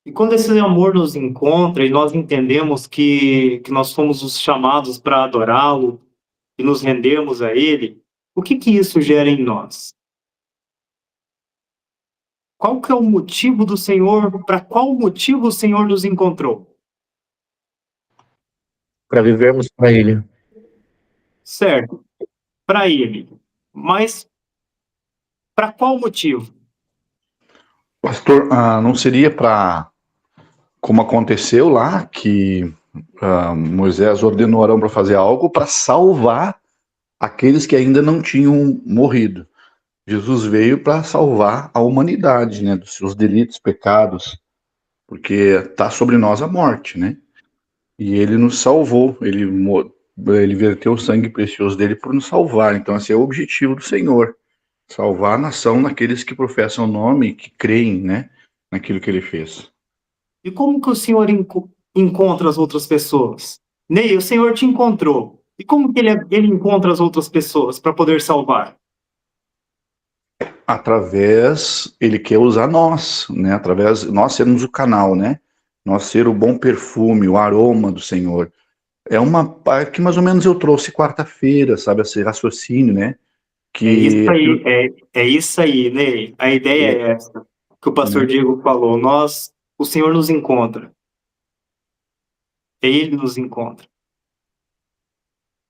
E quando esse amor nos encontra e nós entendemos que nós fomos os chamados para adorá-lo e nos rendermos a ele, o que que isso gera em nós? Qual que é o motivo do Senhor, para qual motivo o Senhor nos encontrou? Para vivermos para ele. Certo, para ele. Mas para qual motivo? Pastor, não seria para, como aconteceu lá, que Moisés ordenou Arão para fazer algo para salvar aqueles que ainda não tinham morrido. Jesus veio para salvar a humanidade, né, dos seus delitos, pecados, porque está sobre nós a morte, né? E ele nos salvou, ele verteu o sangue precioso dele por nos salvar. Então, esse é o objetivo do Senhor. Salvar a nação naqueles que professam o nome e que creem, né, naquilo que ele fez. E como que o Senhor encontra as outras pessoas? Ney, o Senhor te encontrou. E como que ele encontra as outras pessoas para poder salvar? Ele quer usar nós, né, nós sermos o canal, né, nós ser o bom perfume, o aroma do Senhor. É uma parte que mais ou menos eu trouxe quarta-feira, sabe, esse raciocínio, né, que É isso aí, Ney. A ideia é essa que o pastor Diego falou. O Senhor nos encontra. Ele nos encontra.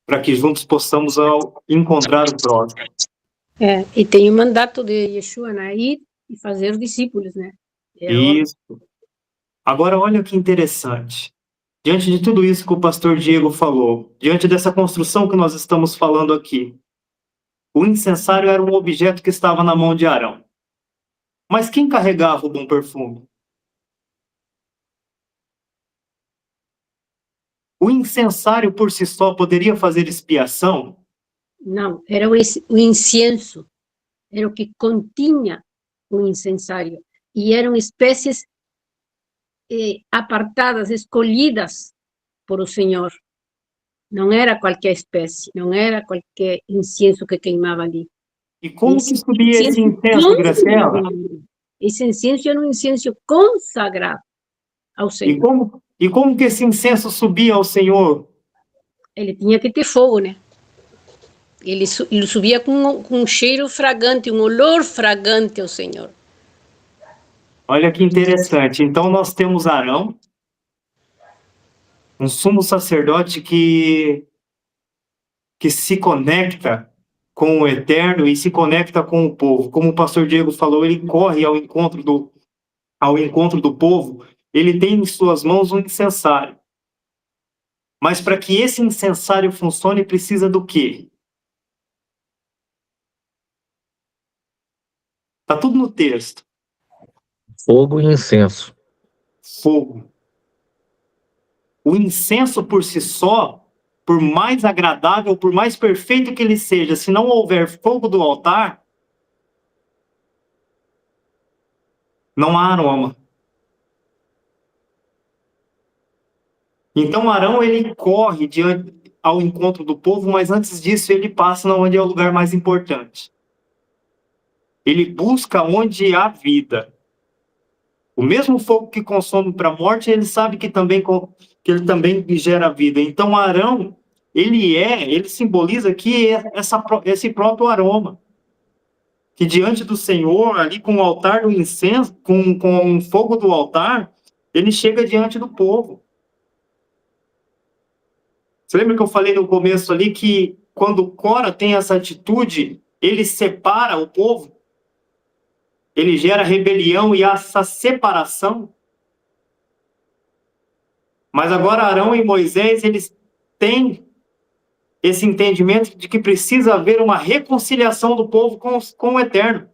Para que juntos possamos encontrar o próximo. E tem o mandato de Yeshua, né? Ir e fazer discípulos, né? Isso. Agora, olha que interessante. Diante de tudo isso que o pastor Diego falou, diante dessa construção que nós estamos falando aqui, o incensário era um objeto que estava na mão de Arão. Mas quem carregava o bom perfume? O incensário por si só poderia fazer expiação? Não, era o incenso, era o que continha o incensário. E eram espécies apartadas, escolhidas por o Senhor. Não era qualquer espécie, não era qualquer incenso que queimava ali. E como que subia esse incenso, Graciela? consagrado. Esse incenso era um incenso consagrado ao Senhor. E como que esse incenso subia ao Senhor? Ele tinha que ter fogo, né? Ele subia com um cheiro fragante, um olor fragante ao Senhor. Olha que interessante. Então nós temos Arão, um sumo sacerdote que se conecta com o Eterno e se conecta com o povo. Como o pastor Diego falou, ele corre ao encontro do povo. Ele tem em suas mãos um incensário. Mas para que esse incensário funcione, precisa do quê? Está tudo no texto. Fogo e incenso. Fogo. O incenso por si só, por mais agradável, por mais perfeito que ele seja, se não houver fogo do altar, não há aroma. Então Arão, ele corre ao encontro do povo, mas antes disso ele passa onde é o lugar mais importante. Ele busca onde há vida. O mesmo fogo que consome para a morte, ele sabe que ele também gera vida. Então Arão, ele simboliza aqui esse próprio aroma. Que diante do Senhor, ali com o altar do incenso, com o fogo do altar, ele chega diante do povo. Você lembra que eu falei no começo ali que quando Cora tem essa atitude, ele separa o povo? Ele gera rebelião e essa separação? Mas agora Arão e Moisés, eles têm esse entendimento de que precisa haver uma reconciliação do povo com o Eterno.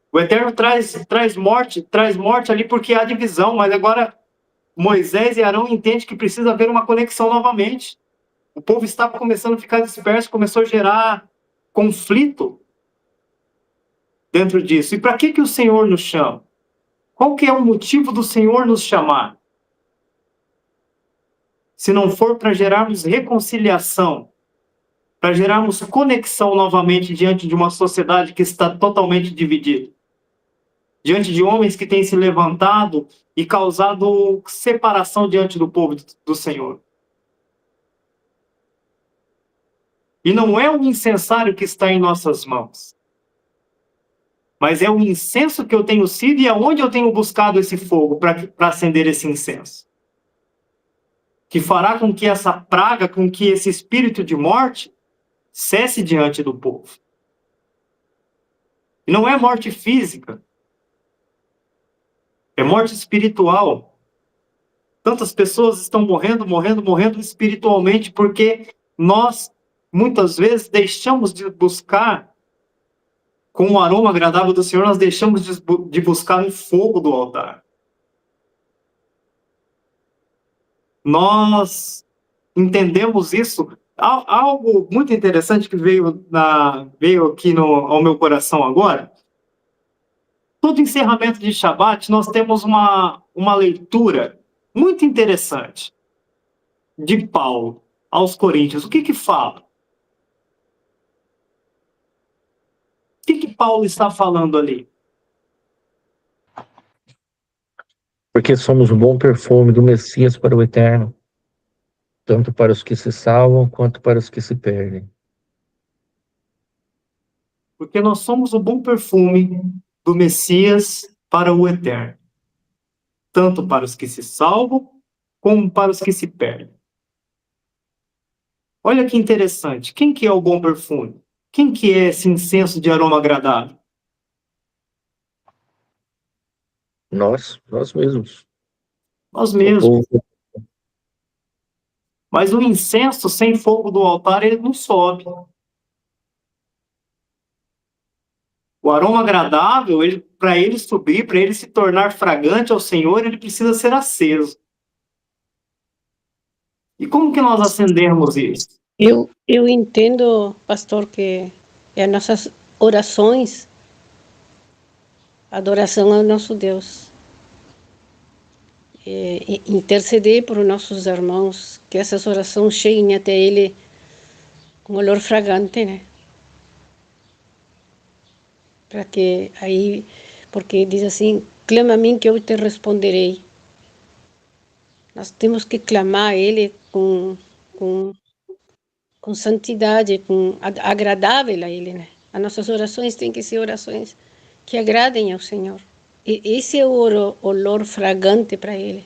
O Eterno traz morte ali porque há divisão, mas agora Moisés e Arão entendem que precisa haver uma conexão novamente. O povo estava começando a ficar disperso, começou a gerar conflito dentro disso. E para que o Senhor nos chama? Qual que é o motivo do Senhor nos chamar? Se não for para gerarmos reconciliação, para gerarmos conexão novamente diante de uma sociedade que está totalmente dividida, diante de homens que têm se levantado e causado separação diante do povo do Senhor. E não é o incensário que está em nossas mãos, mas é o incenso que eu tenho sido e aonde eu tenho buscado esse fogo para acender esse incenso. Que fará com que essa praga, com que esse espírito de morte cesse diante do povo. E não é morte física, é morte espiritual. Tantas pessoas estão morrendo espiritualmente porque nós, muitas vezes, deixamos de buscar, com o aroma agradável do Senhor, nós deixamos de buscar o fogo do altar. Nós entendemos isso. Algo muito interessante que veio aqui ao meu coração agora. Todo encerramento de Shabat, nós temos uma leitura muito interessante de Paulo aos Coríntios. O que fala? O que Paulo está falando ali? Porque somos um bom perfume do Messias para o Eterno, tanto para os que se salvam, quanto para os que se perdem. Porque nós somos o bom perfume do Messias para o Eterno, tanto para os que se salvam, como para os que se perdem. Olha que interessante. Quem que é o bom perfume? Quem que é esse incenso de aroma agradável? Nós mesmos. Nós mesmos. Mas o incenso sem fogo do altar, ele não sobe. O aroma agradável, para ele subir, para ele se tornar fragante ao Senhor, ele precisa ser aceso. E como que nós acendemos isso? Eu entendo, pastor, que as nossas orações, adoração ao nosso Deus, interceder por nossos irmãos, que essas orações cheguem até Ele com olor fragante, né? Para que aí, porque diz assim, clama a mim que eu te responderei. Nós temos que clamar a Ele com santidade, agradável a Ele, né? As nossas orações têm que ser orações que agradem ao Senhor. E esse é o olor fragante para Ele.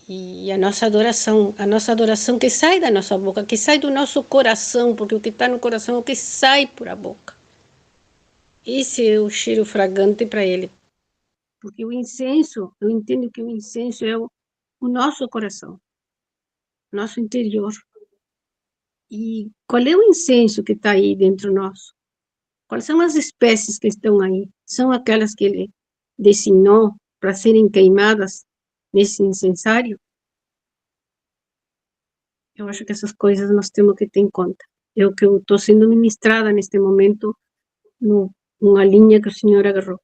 E a nossa adoração que sai da nossa boca, que sai do nosso coração, porque o que está no coração é o que sai por a boca. Esse é o cheiro fragante para Ele. Porque o incenso, eu entendo que o incenso é o nosso coração, nosso interior. E qual é o incenso que está aí dentro nosso? Quais são as espécies que estão aí? São aquelas que Ele designou para serem queimadas nesse incensário? Eu acho que essas coisas nós temos que ter em conta. É o que eu estou sendo ministrada neste momento, numa linha que o Senhor agarrou.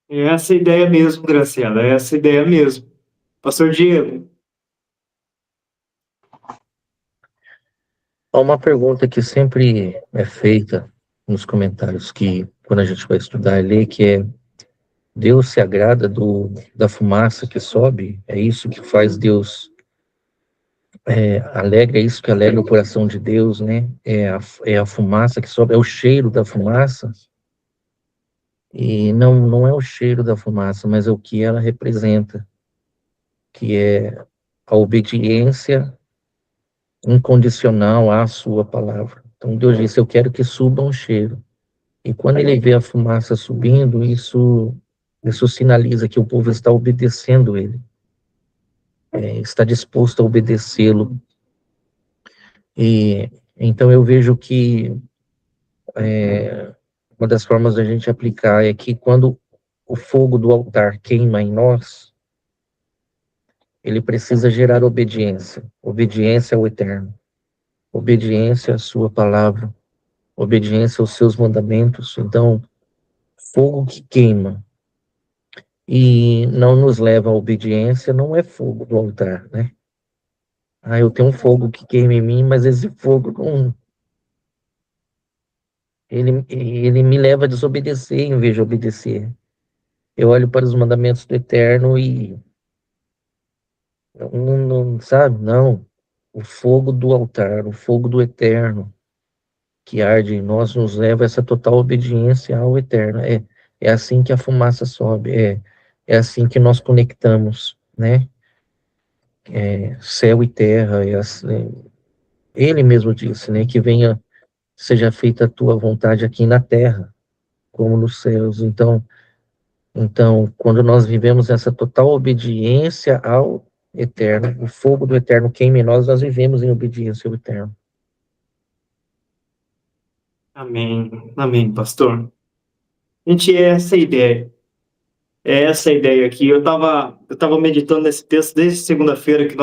É essa a ideia mesmo, Graciela, é essa a ideia mesmo. Pastor Diego. Há uma pergunta que sempre é feita nos comentários, que quando a gente vai estudar e ler, que é: Deus se agrada da fumaça que sobe? É isso que faz Deus alegra, é isso que alegra o coração de Deus, né? É a fumaça que sobe, é o cheiro da fumaça. E não é o cheiro da fumaça, mas é o que ela representa, que é a obediência incondicional à sua palavra. Então Deus disse: eu quero que suba um cheiro. E quando ele vê a fumaça subindo, isso sinaliza que o povo está obedecendo ele, está disposto a obedecê-lo. E então eu vejo que uma das formas da gente aplicar é que quando o fogo do altar queima em nós, ele precisa gerar obediência ao Eterno, obediência à sua palavra, obediência aos seus mandamentos. Então, fogo que queima e não nos leva à obediência não é fogo do altar, né? Eu tenho um fogo que queima em mim, mas esse fogo não, ele me leva a desobedecer em vez de obedecer. Eu olho para os mandamentos do Eterno e não, sabe, não. O fogo do altar, o fogo do Eterno que arde em nós nos leva a essa total obediência ao Eterno. É assim que a fumaça sobe, é assim que nós conectamos, né? Céu e terra, ele mesmo disse, né? Que seja feita a tua vontade aqui na terra, como nos céus. Então, quando nós vivemos essa total obediência ao Eterno, o fogo do Eterno queima em nós vivemos em obediência ao Eterno. Amém, amém, pastor. Gente, é essa a ideia aqui. Eu tava meditando nesse texto desde segunda-feira que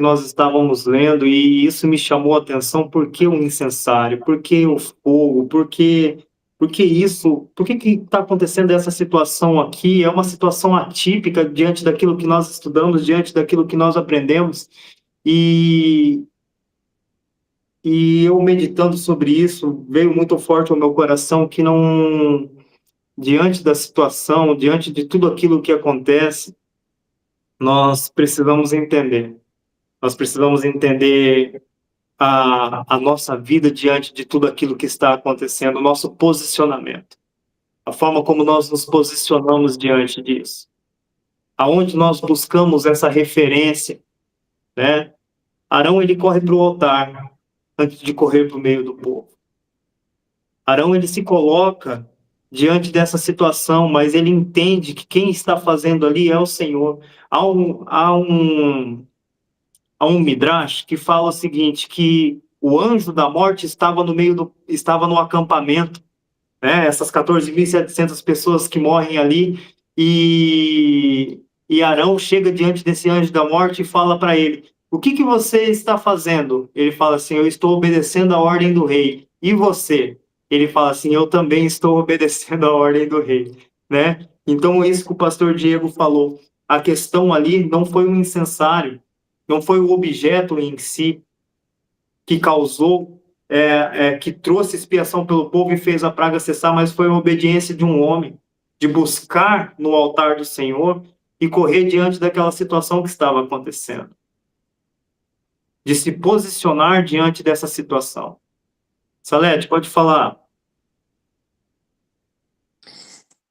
nós estávamos lendo, e isso me chamou a atenção. Por que o incensário? Por que o fogo? Por que isso? Por que está acontecendo essa situação aqui? É uma situação atípica diante daquilo que nós estudamos, diante daquilo que nós aprendemos. E eu meditando sobre isso, veio muito forte ao meu coração que não, diante da situação, diante de tudo aquilo que acontece, nós precisamos entender. Nós precisamos entender a nossa vida diante de tudo aquilo que está acontecendo, o nosso posicionamento, a forma como nós nos posicionamos diante disso, aonde nós buscamos essa referência, né? Arão, ele corre para o altar antes de correr para o meio do povo. Arão, ele se coloca diante dessa situação, mas ele entende que quem está fazendo ali é o Senhor. Há um midrash que fala o seguinte, que o anjo da morte estava no acampamento, né? Essas 14.700 pessoas que morrem ali, e e Arão chega diante desse anjo da morte e fala para ele: o que você está fazendo? Ele fala assim: eu estou obedecendo a ordem do rei. E você? Ele fala assim: eu também estou obedecendo a ordem do rei, né? Então, isso que o pastor Diego falou, a questão ali não foi um incensário, não foi o objeto em si que causou, que trouxe expiação pelo povo e fez a praga cessar, mas foi a obediência de um homem, de buscar no altar do Senhor e correr diante daquela situação que estava acontecendo, de se posicionar diante dessa situação. Salete, pode falar.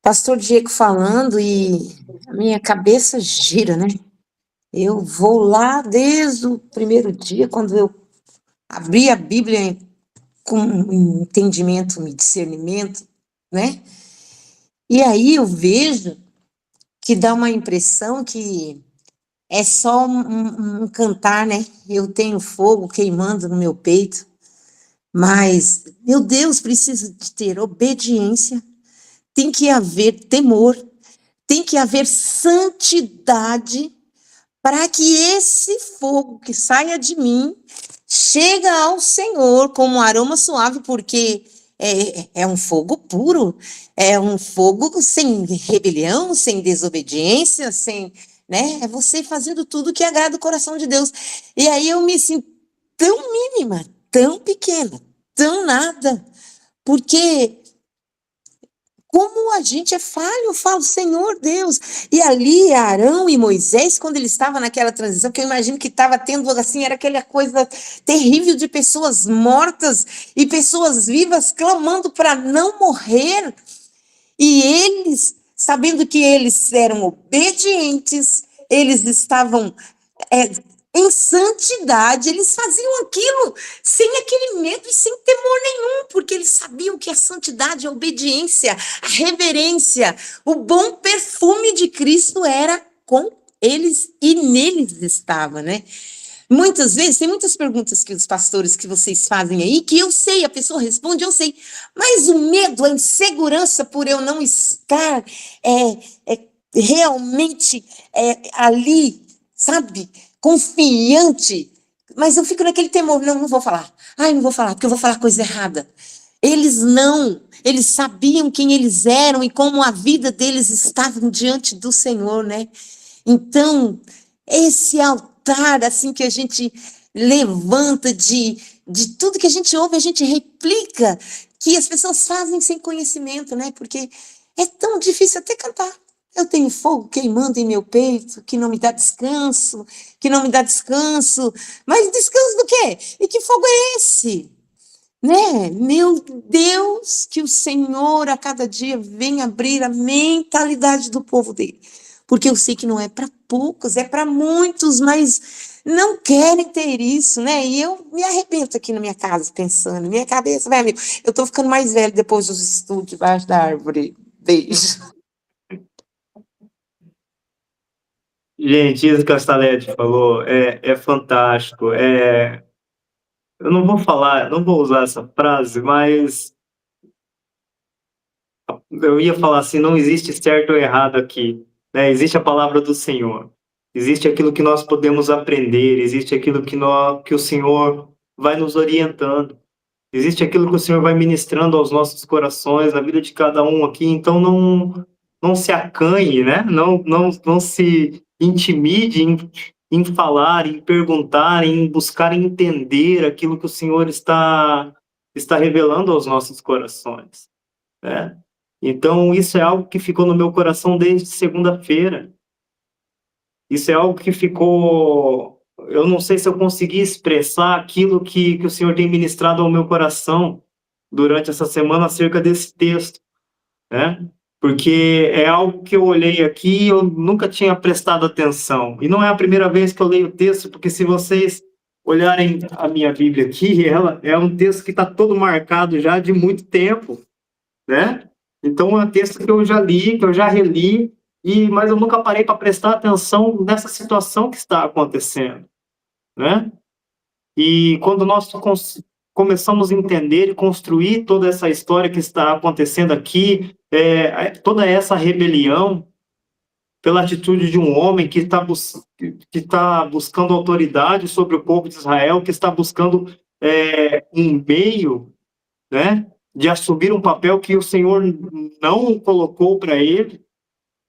Pastor Diego falando e a minha cabeça gira, né? Eu vou lá desde o primeiro dia, quando eu abri a Bíblia com entendimento e discernimento, né? E aí eu vejo que dá uma impressão que é só um cantar, né? Eu tenho fogo queimando no meu peito, mas, meu Deus, precisa de ter obediência, tem que haver temor, tem que haver santidade para que esse fogo que saia de mim chegue ao Senhor como um aroma suave, porque é um fogo puro, é um fogo sem rebelião, sem desobediência, sem, né? É você fazendo tudo que agrada o coração de Deus. E aí eu me sinto tão mínima, tão pequena, tão nada, porque como a gente é falho, eu falo, Senhor Deus. E ali, Arão e Moisés, quando ele estava naquela transição, que eu imagino que estava tendo, assim, era aquela coisa terrível de pessoas mortas e pessoas vivas clamando para não morrer. E eles, sabendo que eles eram obedientes, eles estavam em santidade, eles faziam aquilo sem aquele medo e sem temor nenhum, porque eles sabiam que a santidade, a obediência, a reverência, o bom perfume de Cristo era com eles e neles estava, né? Muitas vezes, tem muitas perguntas que os pastores que vocês fazem aí, que eu sei, a pessoa responde, eu sei, mas o medo, a insegurança por eu não estar realmente ali, sabe, confiante, mas eu fico naquele temor, não vou falar, não vou falar, porque eu vou falar coisa errada. Eles sabiam quem eles eram e como a vida deles estava diante do Senhor, né? Então, esse altar, assim, que a gente levanta de tudo que a gente ouve, a gente replica, que as pessoas fazem sem conhecimento, né? Porque é tão difícil até cantar. Eu tenho fogo queimando em meu peito, que não me dá descanso, Mas descanso do quê? E que fogo é esse? Né? Meu Deus, que o Senhor a cada dia vem abrir a mentalidade do povo dele. Porque eu sei que não é para poucos, é para muitos, mas não querem ter isso, né? E eu me arrebento aqui na minha casa pensando, minha cabeça, vai, amigo, eu tô ficando mais velho depois dos estudos debaixo da árvore. Beijo. Gente, isso que a Salete falou é fantástico. Eu não vou falar, não vou usar essa frase, mas eu ia falar assim, não existe certo ou errado aqui, né? Existe a palavra do Senhor, existe aquilo que nós podemos aprender, existe aquilo que o Senhor vai nos orientando, existe aquilo que o Senhor vai ministrando aos nossos corações, na vida de cada um aqui, então não se acanhe, né? Não se intimide em falar, em perguntar, em buscar entender aquilo que o Senhor está revelando aos nossos corações, né? Então, isso é algo que ficou no meu coração desde segunda-feira. Isso é algo que ficou... Eu não sei se eu consegui expressar aquilo que o Senhor tem ministrado ao meu coração durante essa semana acerca desse texto, né? Porque é algo que eu olhei aqui e eu nunca tinha prestado atenção. E não é a primeira vez que eu leio o texto, porque se vocês olharem a minha Bíblia aqui, ela é um texto que está todo marcado já de muito tempo, né? Então, é um texto que eu já li, que eu já reli, mas eu nunca parei para prestar atenção nessa situação que está acontecendo, né? E quando nós começamos a entender e construir toda essa história que está acontecendo aqui, toda essa rebelião, pela atitude de um homem que está buscando autoridade sobre o povo de Israel, que está buscando um meio, né, de assumir um papel que o Senhor não colocou para ele,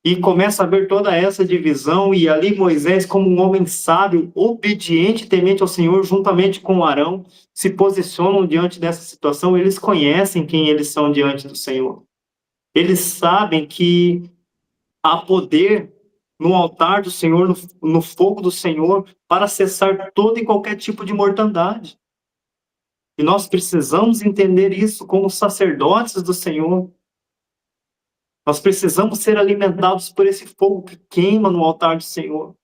e começa a ver toda essa divisão, e ali Moisés, como um homem sábio, obediente, temente ao Senhor, juntamente com Arão, se posicionam diante dessa situação. Eles conhecem quem eles são diante do Senhor. Eles sabem que há poder no altar do Senhor, no fogo do Senhor, para cessar todo e qualquer tipo de mortandade. E nós precisamos entender isso como sacerdotes do Senhor. Nós precisamos ser alimentados por esse fogo que queima no altar do Senhor.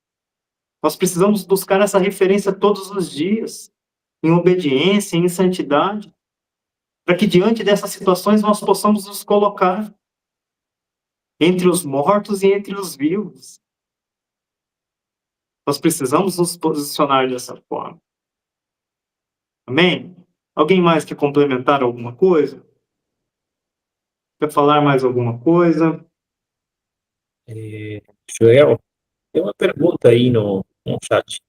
Nós precisamos buscar essa referência todos os dias, em obediência, em santidade, para que diante dessas situações nós possamos nos colocar entre os mortos e entre os vivos. Nós precisamos nos posicionar dessa forma. Amém? Alguém mais quer complementar alguma coisa? Quer falar mais alguma coisa? Joel, tem uma pergunta aí no chat.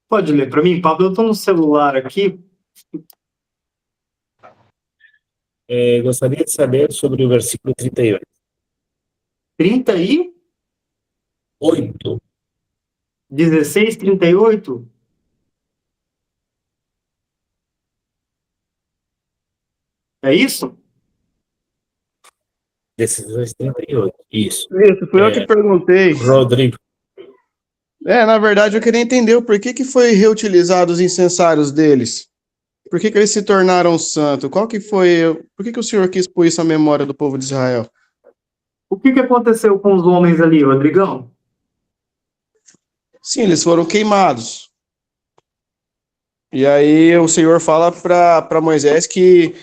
Pode ler para mim, Pablo? Eu estou no celular aqui. Gostaria de saber sobre o versículo 38. 38? 16, 38? É isso? 16, 38. Isso. Isso, foi eu que perguntei. Rodrigo. Na verdade, eu queria entender o porquê que foi reutilizado os incensários deles. Por que eles se tornaram santos? Por que o Senhor quis pôr isso à memória do povo de Israel? O que aconteceu com os homens ali, Rodrigão? Sim, eles foram queimados. E aí o Senhor fala para Moisés que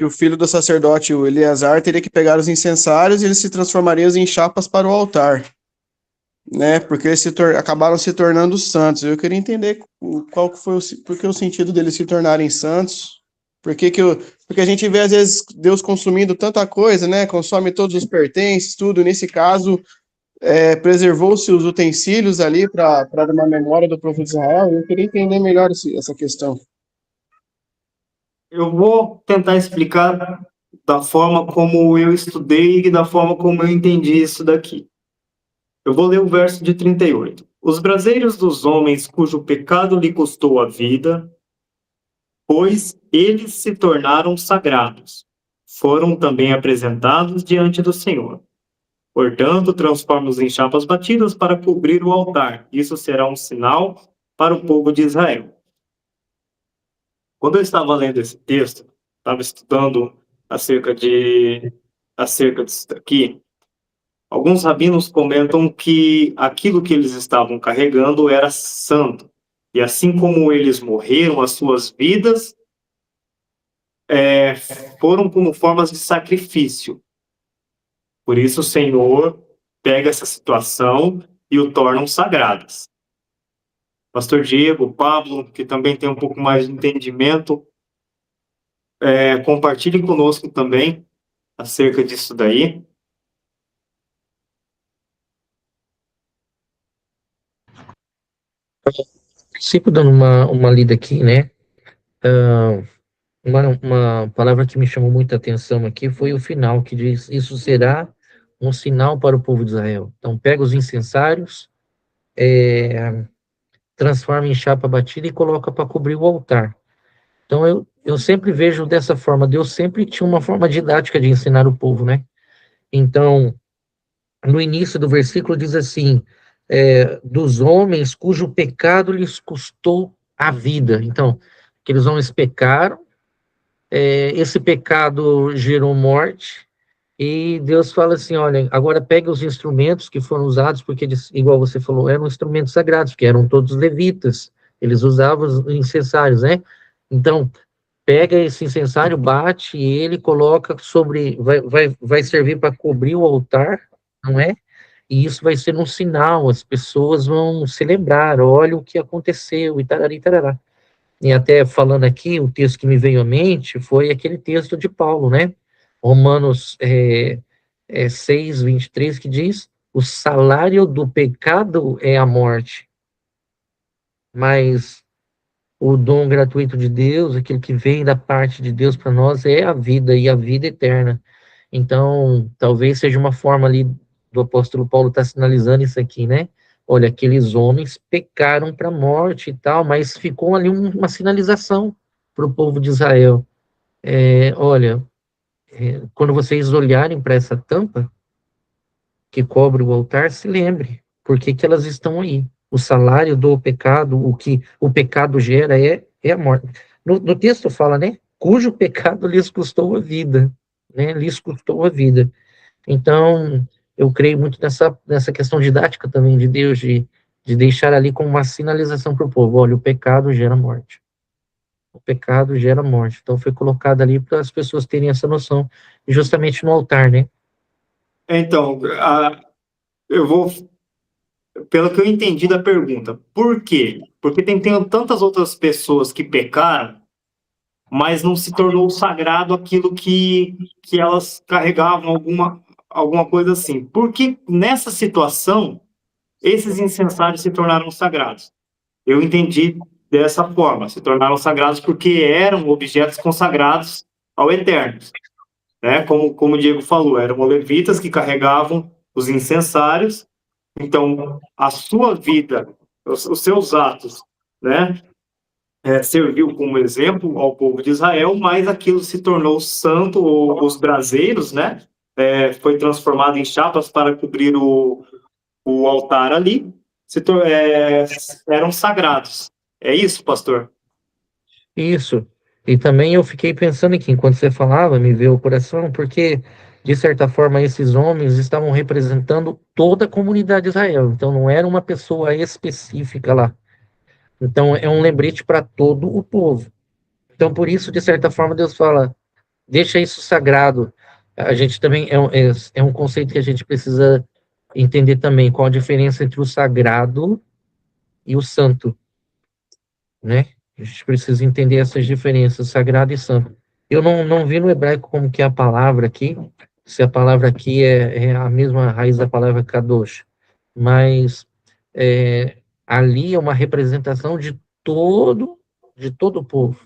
o filho do sacerdote, o Eleazar, teria que pegar os incensários e eles se transformariam em chapas para o altar, né? Porque eles acabaram se tornando santos. Eu queria entender porque o sentido deles se tornarem santos. Porque a gente vê, às vezes, Deus consumindo tanta coisa, né? Consome todos os pertences, tudo. Nesse caso, preservou-se os utensílios ali para dar uma memória do povo de Israel. Eu queria entender melhor essa questão. Eu vou tentar explicar da forma como eu estudei e da forma como eu entendi isso daqui. Eu vou ler o verso de 38. Os braseiros dos homens cujo pecado lhe custou a vida, pois eles se tornaram sagrados, foram também apresentados diante do Senhor. Portanto, transforma-os em chapas batidas para cobrir o altar. Isso será um sinal para o povo de Israel. Quando eu estava lendo esse texto, estava estudando acerca disso daqui, alguns rabinos comentam que aquilo que eles estavam carregando era santo. E assim como eles morreram, as suas vidas foram como formas de sacrifício. Por isso o Senhor pega essa situação e o tornam sagradas. Pastor Diego, Pablo, que também tem um pouco mais de entendimento, compartilhe conosco também acerca disso daí. Sempre dando uma lida aqui, né? Uma palavra que me chamou muita atenção aqui foi o final, que diz: isso será um sinal para o povo de Israel. Então, pega os incensários, transforma em chapa batida e coloca para cobrir o altar. Então, eu sempre vejo dessa forma. Deus sempre tinha uma forma didática de ensinar o povo, né? Então, no início do versículo diz assim, dos homens cujo pecado lhes custou a vida. Então, aqueles homens pecaram, esse pecado gerou morte, e Deus fala assim, olha, agora pega os instrumentos que foram usados, porque eles, igual você falou, eram instrumentos sagrados, que eram todos levitas, eles usavam os incensários, né? Então, pega esse incensário, bate ele, coloca sobre, vai servir para cobrir o altar, não é? E isso vai ser um sinal, as pessoas vão se lembrar, olha o que aconteceu, e tarari, tarará. E até falando aqui, o texto que me veio à mente foi aquele texto de Paulo, né? Romanos 6, 23, que diz o salário do pecado é a morte, mas o dom gratuito de Deus, aquilo que vem da parte de Deus para nós, é a vida e a vida eterna. Então, talvez seja uma forma ali do apóstolo Paulo estar sinalizando isso aqui, né? Olha, aqueles homens pecaram para a morte e tal, mas ficou ali uma sinalização para o povo de Israel. Olha, quando vocês olharem para essa tampa que cobre o altar, se lembre, por que que elas estão aí? O salário do pecado, o que o pecado gera é a morte. No texto fala, né? Cujo pecado lhes custou a vida, né? Lhes custou a vida. Então, eu creio muito nessa questão didática também de Deus, de deixar ali como uma sinalização para o povo: olha, o pecado gera morte. O pecado gera morte. Então, foi colocado ali para as pessoas terem essa noção, justamente no altar, né? Então, eu vou, pelo que eu entendi da pergunta, por quê? Porque tem tantas outras pessoas que pecaram, mas não se tornou sagrado aquilo que elas carregavam, alguma coisa assim. Porque nessa situação, esses incensários se tornaram sagrados. Eu entendi dessa forma, se tornaram sagrados porque eram objetos consagrados ao Eterno, né? Como o Diego falou, eram levitas que carregavam os incensários. Então, a sua vida, os seus atos, né, serviu como exemplo ao povo de Israel, mas aquilo se tornou santo, os braseiros, né, foi transformado em chapas para cobrir o altar ali, eram sagrados. É isso, pastor? Isso. E também eu fiquei pensando aqui, enquanto você falava, me veio o coração, porque, de certa forma, esses homens estavam representando toda a comunidade de Israel. Então, não era uma pessoa específica lá. Então, é um lembrete para todo o povo. Então, por isso, de certa forma, Deus fala: deixa isso sagrado. A gente também, é um conceito que a gente precisa entender também, qual a diferença entre o sagrado e o santo, né? A gente precisa entender essas diferenças, sagrado e santo. Eu não vi no hebraico como que é a palavra aqui, se a palavra aqui é a mesma raiz da palavra kadosh, mas ali é uma representação de todo o povo.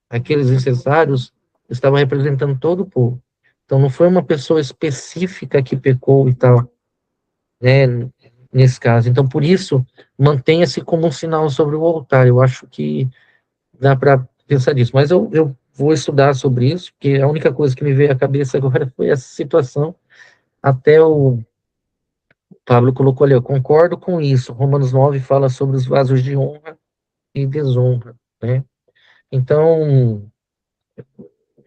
Aqueles incensários estavam representando todo o povo. Então não foi uma pessoa específica que pecou e tal, né, nesse caso. Então por isso, mantenha-se como um sinal sobre o altar. Eu acho que dá para pensar nisso. Mas eu vou estudar sobre isso, porque a única coisa que me veio à cabeça agora foi essa situação. Até o Pablo colocou ali: eu concordo com isso. Romanos 9 fala sobre os vasos de honra e desonra, né? Então,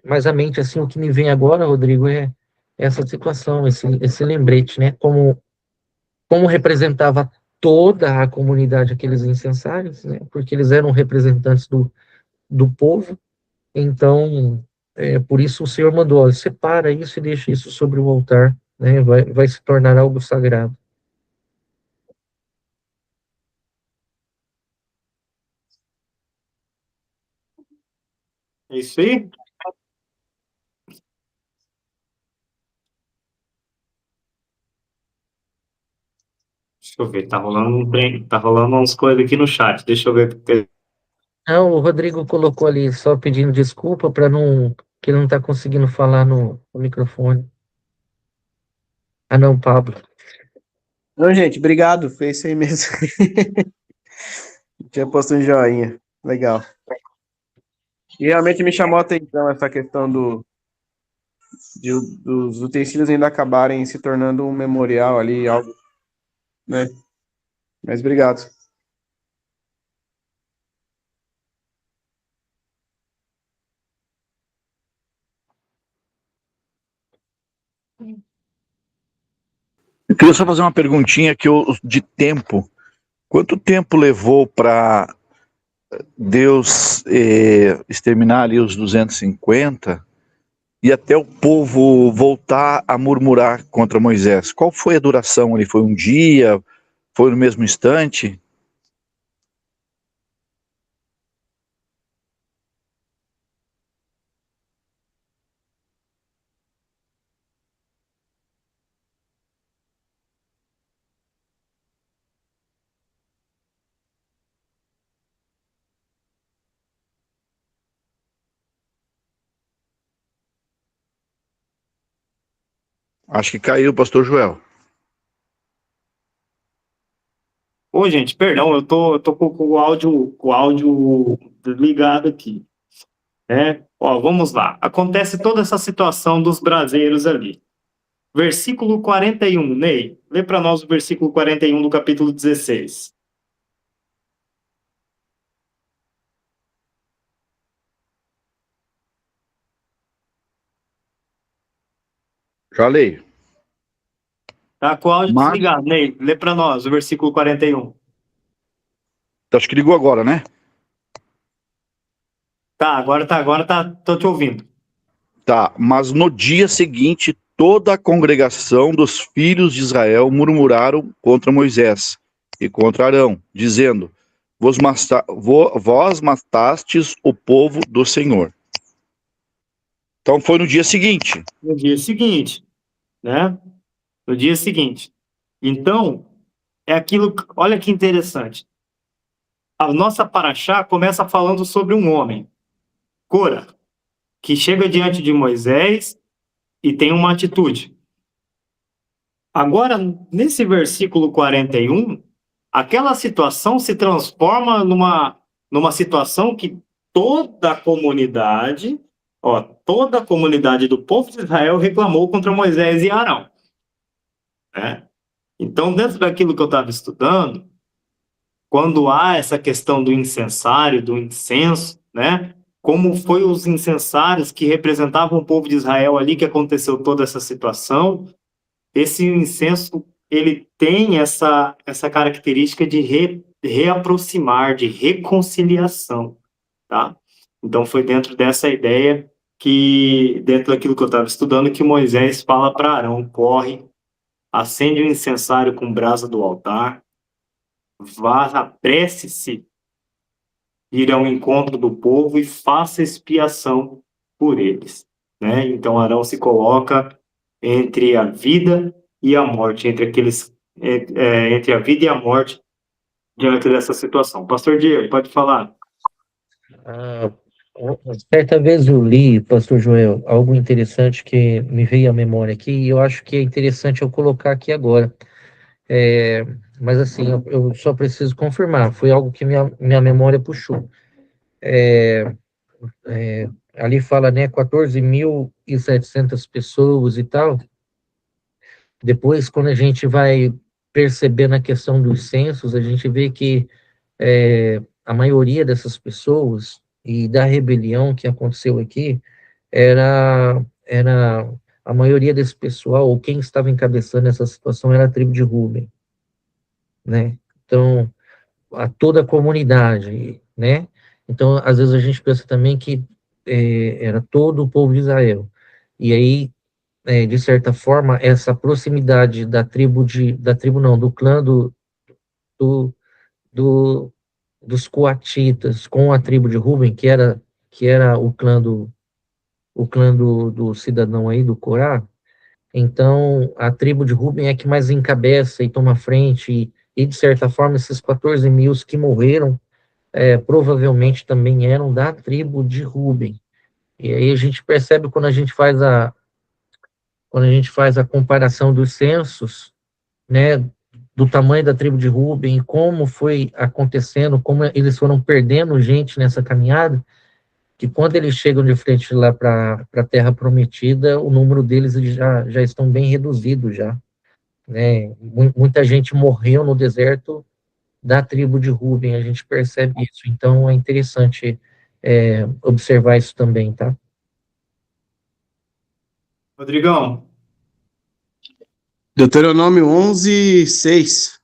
mas a mente, assim, o que me vem agora, Rodrigo, é essa situação, esse lembrete, né? Como representava toda a comunidade aqueles incensários, né? Porque eles eram representantes do povo. Então, por isso o Senhor mandou: olha, separa isso e deixa isso sobre o altar, né? Vai se tornar algo sagrado. É isso aí? Deixa eu ver, tá rolando um trem, tá rolando umas coisas aqui no chat. Deixa eu ver. Não, o Rodrigo colocou ali só pedindo desculpa para não, que ele não está conseguindo falar no microfone. Ah, não, Pablo. Não, gente, obrigado. Foi isso aí mesmo. Tinha posto um joinha. Legal. E realmente me chamou a atenção essa questão dos utensílios ainda acabarem se tornando um memorial ali, algo, né? Mas obrigado. Eu queria só fazer uma perguntinha de tempo. Quanto tempo levou para Deus exterminar ali os 250 e até o povo voltar a murmurar contra Moisés? Qual foi a duração ali? Foi um dia? Foi no mesmo instante? Acho que caiu, pastor Joel. Ô, gente, perdão, eu tô com o áudio ligado aqui, né? Ó, vamos lá. Acontece toda essa situação dos braseiros ali. Versículo 41, Ney, lê para nós o versículo 41 do capítulo 16. Já leio. Tá com o áudio Mas, desligado, Ney, lê para nós o versículo 41. acho que ligou agora, né? Tá, tô te ouvindo. Tá, mas no dia seguinte, toda a congregação dos filhos de Israel murmuraram contra Moisés e contra Arão, dizendo: vós matastes o povo do Senhor. Então foi no dia seguinte. No dia seguinte, né? No dia seguinte. Então, é aquilo, olha que interessante. A nossa paraxá começa falando sobre um homem, Cora, que chega diante de Moisés e tem uma atitude. Agora, nesse versículo 41, aquela situação se transforma numa situação que toda a comunidade do povo de Israel reclamou contra Moisés e Arão, né? Então, dentro daquilo que eu estava estudando, quando há essa questão do incensário, do incenso, né? Como foi os incensários que representavam o povo de Israel ali que aconteceu toda essa situação, esse incenso ele tem essa característica de reaproximar, de reconciliação, tá? Então foi dentro dessa ideia que, dentro daquilo que eu estava estudando, que Moisés fala para Arão: corre, acende o incensário com brasa do altar, vá, apresse-se ir ao encontro do povo e faça expiação por eles, né? Então Arão se coloca entre a vida e a morte, entre a vida e a morte diante dessa situação. Pastor Diego, pode falar. Ah, certa vez eu li, pastor Joel, algo interessante que me veio à memória aqui, e eu acho que é interessante eu colocar aqui agora. Mas assim, eu só preciso confirmar, foi algo que minha memória puxou. Ali fala, né, 14.700 pessoas e tal. Depois, quando a gente vai percebendo a questão dos censos, a gente vê que a maioria dessas pessoas e da rebelião que aconteceu aqui era a maioria desse pessoal, ou quem estava encabeçando essa situação era a tribo de Ruben, né? Então, toda a comunidade, né? Então, às vezes a gente pensa também que era todo o povo de Israel. E aí, de certa forma, essa proximidade do clã do, do, dos coatitas com a tribo de Ruben, que era o clã do cidadão aí, do Corá. Então, a tribo de Ruben é que mais encabeça e toma frente, e de certa forma, esses 14 mil que morreram, provavelmente também eram da tribo de Ruben. E aí a gente percebe quando a gente faz a comparação dos censos, né, do tamanho da tribo de Ruben, e como foi acontecendo, como eles foram perdendo gente nessa caminhada, que quando eles chegam de frente lá para a Terra Prometida, o número deles eles já estão bem reduzidos já, né? Muita gente morreu no deserto da tribo de Ruben, a gente percebe isso. Então é interessante observar isso também, tá? Rodrigão, Deuteronômio 11:6.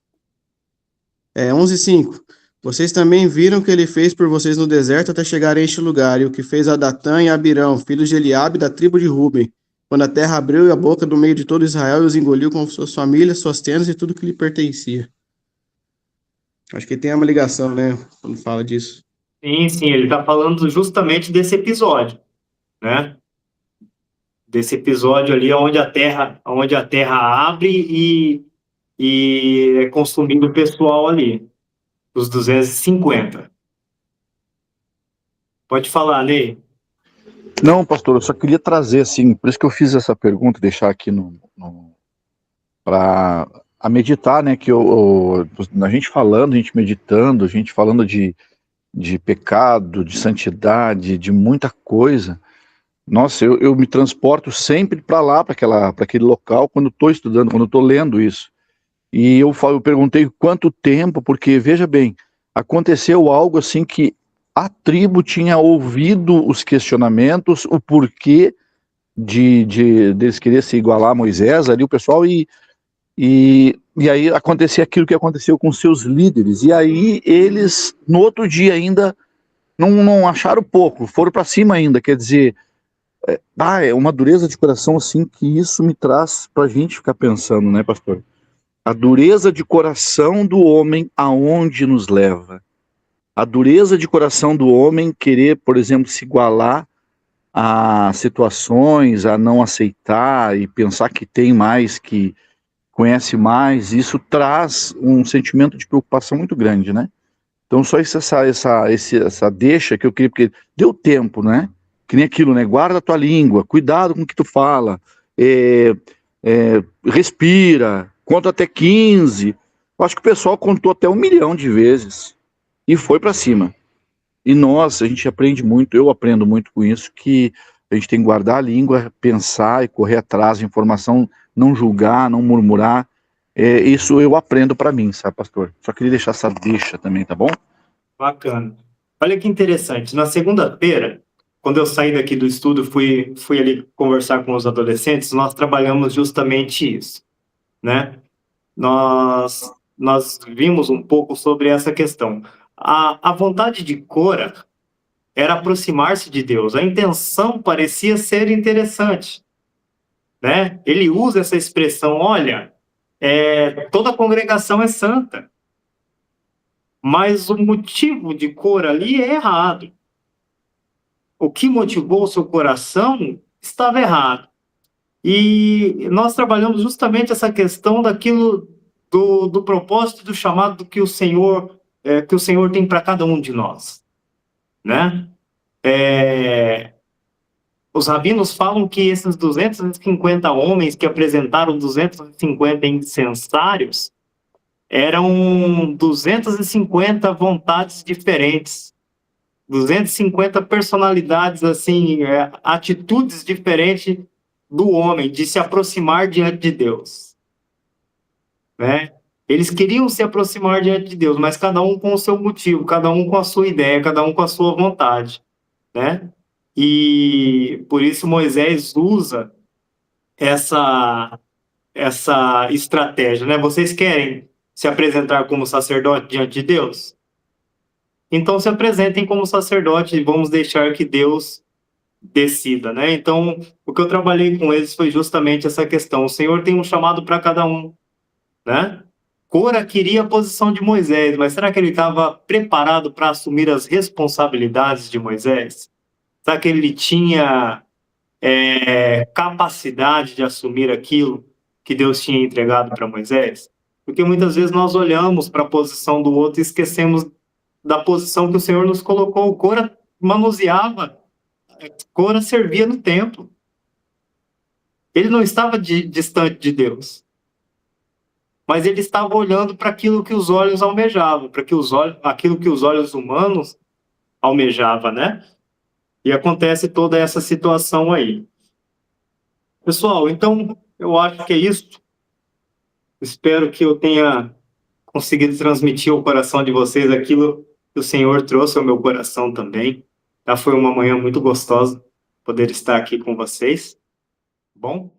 11:5. Vocês também viram o que ele fez por vocês no deserto até chegar a este lugar, e o que fez a Datã e a Abirão, filhos de Eliabe, da tribo de Ruben, quando a terra abriu a boca do meio de todo Israel e os engoliu com suas famílias, suas tendas e tudo que lhe pertencia. Acho que tem uma ligação, né, quando fala disso. sim, ele está falando justamente desse episódio, né? Desse episódio ali onde a terra abre e é consumindo o pessoal ali, os 250. Pode falar, Ney. Não, pastor, eu só queria trazer, assim, por isso que eu fiz essa pergunta, deixar aqui para a meditar, né, que a gente falando, a gente meditando, a gente falando de pecado, de santidade, de muita coisa. Nossa, eu me transporto sempre para lá, para aquele local, quando estou estudando, quando estou lendo isso. E eu perguntei quanto tempo, porque, veja bem, aconteceu algo assim que a tribo tinha ouvido os questionamentos, o porquê deles querer se igualar a Moisés, ali o pessoal, e aí acontecia aquilo que aconteceu com seus líderes. E aí eles, no outro dia ainda, não acharam pouco, foram para cima ainda, quer dizer, é uma dureza de coração assim que isso me traz para a gente ficar pensando, né, pastor? A dureza de coração do homem aonde nos leva. A dureza de coração do homem querer, por exemplo, se igualar a situações, a não aceitar e pensar que tem mais, que conhece mais, isso traz um sentimento de preocupação muito grande, né? Então só essa deixa que eu queria, porque deu tempo, né? Que nem aquilo, né? Guarda a tua língua, cuidado com o que tu fala, respira, conta até 15. Eu acho que o pessoal contou até 1 milhão de vezes e foi para cima. E nós, a gente aprende muito, eu aprendo muito com isso, que a gente tem que guardar a língua, pensar e correr atrás de informação, não julgar, não murmurar. Isso eu aprendo para mim, sabe, pastor? Só queria deixar essa deixa também, tá bom? Bacana. Olha que interessante. Na segunda-feira, quando eu saí daqui do estudo, fui ali conversar com os adolescentes, nós trabalhamos justamente isso, né? Nós vimos um pouco sobre essa questão. A vontade de Cora era aproximar-se de Deus. A intenção parecia ser interessante, né? Ele usa essa expressão, olha, toda a congregação é santa. Mas o motivo de Cora ali é errado. O que motivou o seu coração estava errado. E nós trabalhamos justamente essa questão daquilo do propósito, do chamado que o Senhor tem para cada um de nós, né? Os rabinos falam que esses 250 homens que apresentaram 250 incensários eram 250 vontades diferentes, 250 personalidades, assim, atitudes diferentes do homem, de se aproximar diante de Deus, né? Eles queriam se aproximar diante de Deus, mas cada um com o seu motivo, cada um com a sua ideia, cada um com a sua vontade, né? E por isso Moisés usa essa estratégia, né? Vocês querem se apresentar como sacerdote diante de Deus? Então se apresentem como sacerdote e vamos deixar que Deus decida, né? Então, o que eu trabalhei com eles foi justamente essa questão. O Senhor tem um chamado para cada um, né? Cora queria a posição de Moisés, mas será que ele estava preparado para assumir as responsabilidades de Moisés? Será que ele tinha capacidade de assumir aquilo que Deus tinha entregado para Moisés? Porque muitas vezes nós olhamos para a posição do outro e esquecemos da posição que o Senhor nos colocou. Cora manuseava, Cora servia no templo. Ele não estava distante de Deus, mas ele estava olhando para aquilo que os olhos almejavam, para aquilo que os olhos humanos almejavam, né? E acontece toda essa situação aí. Pessoal, então, eu acho que é isso. Espero que eu tenha conseguido transmitir ao coração de vocês aquilo que o Senhor trouxe ao meu coração também. Foi uma manhã muito gostosa poder estar aqui com vocês. Bom?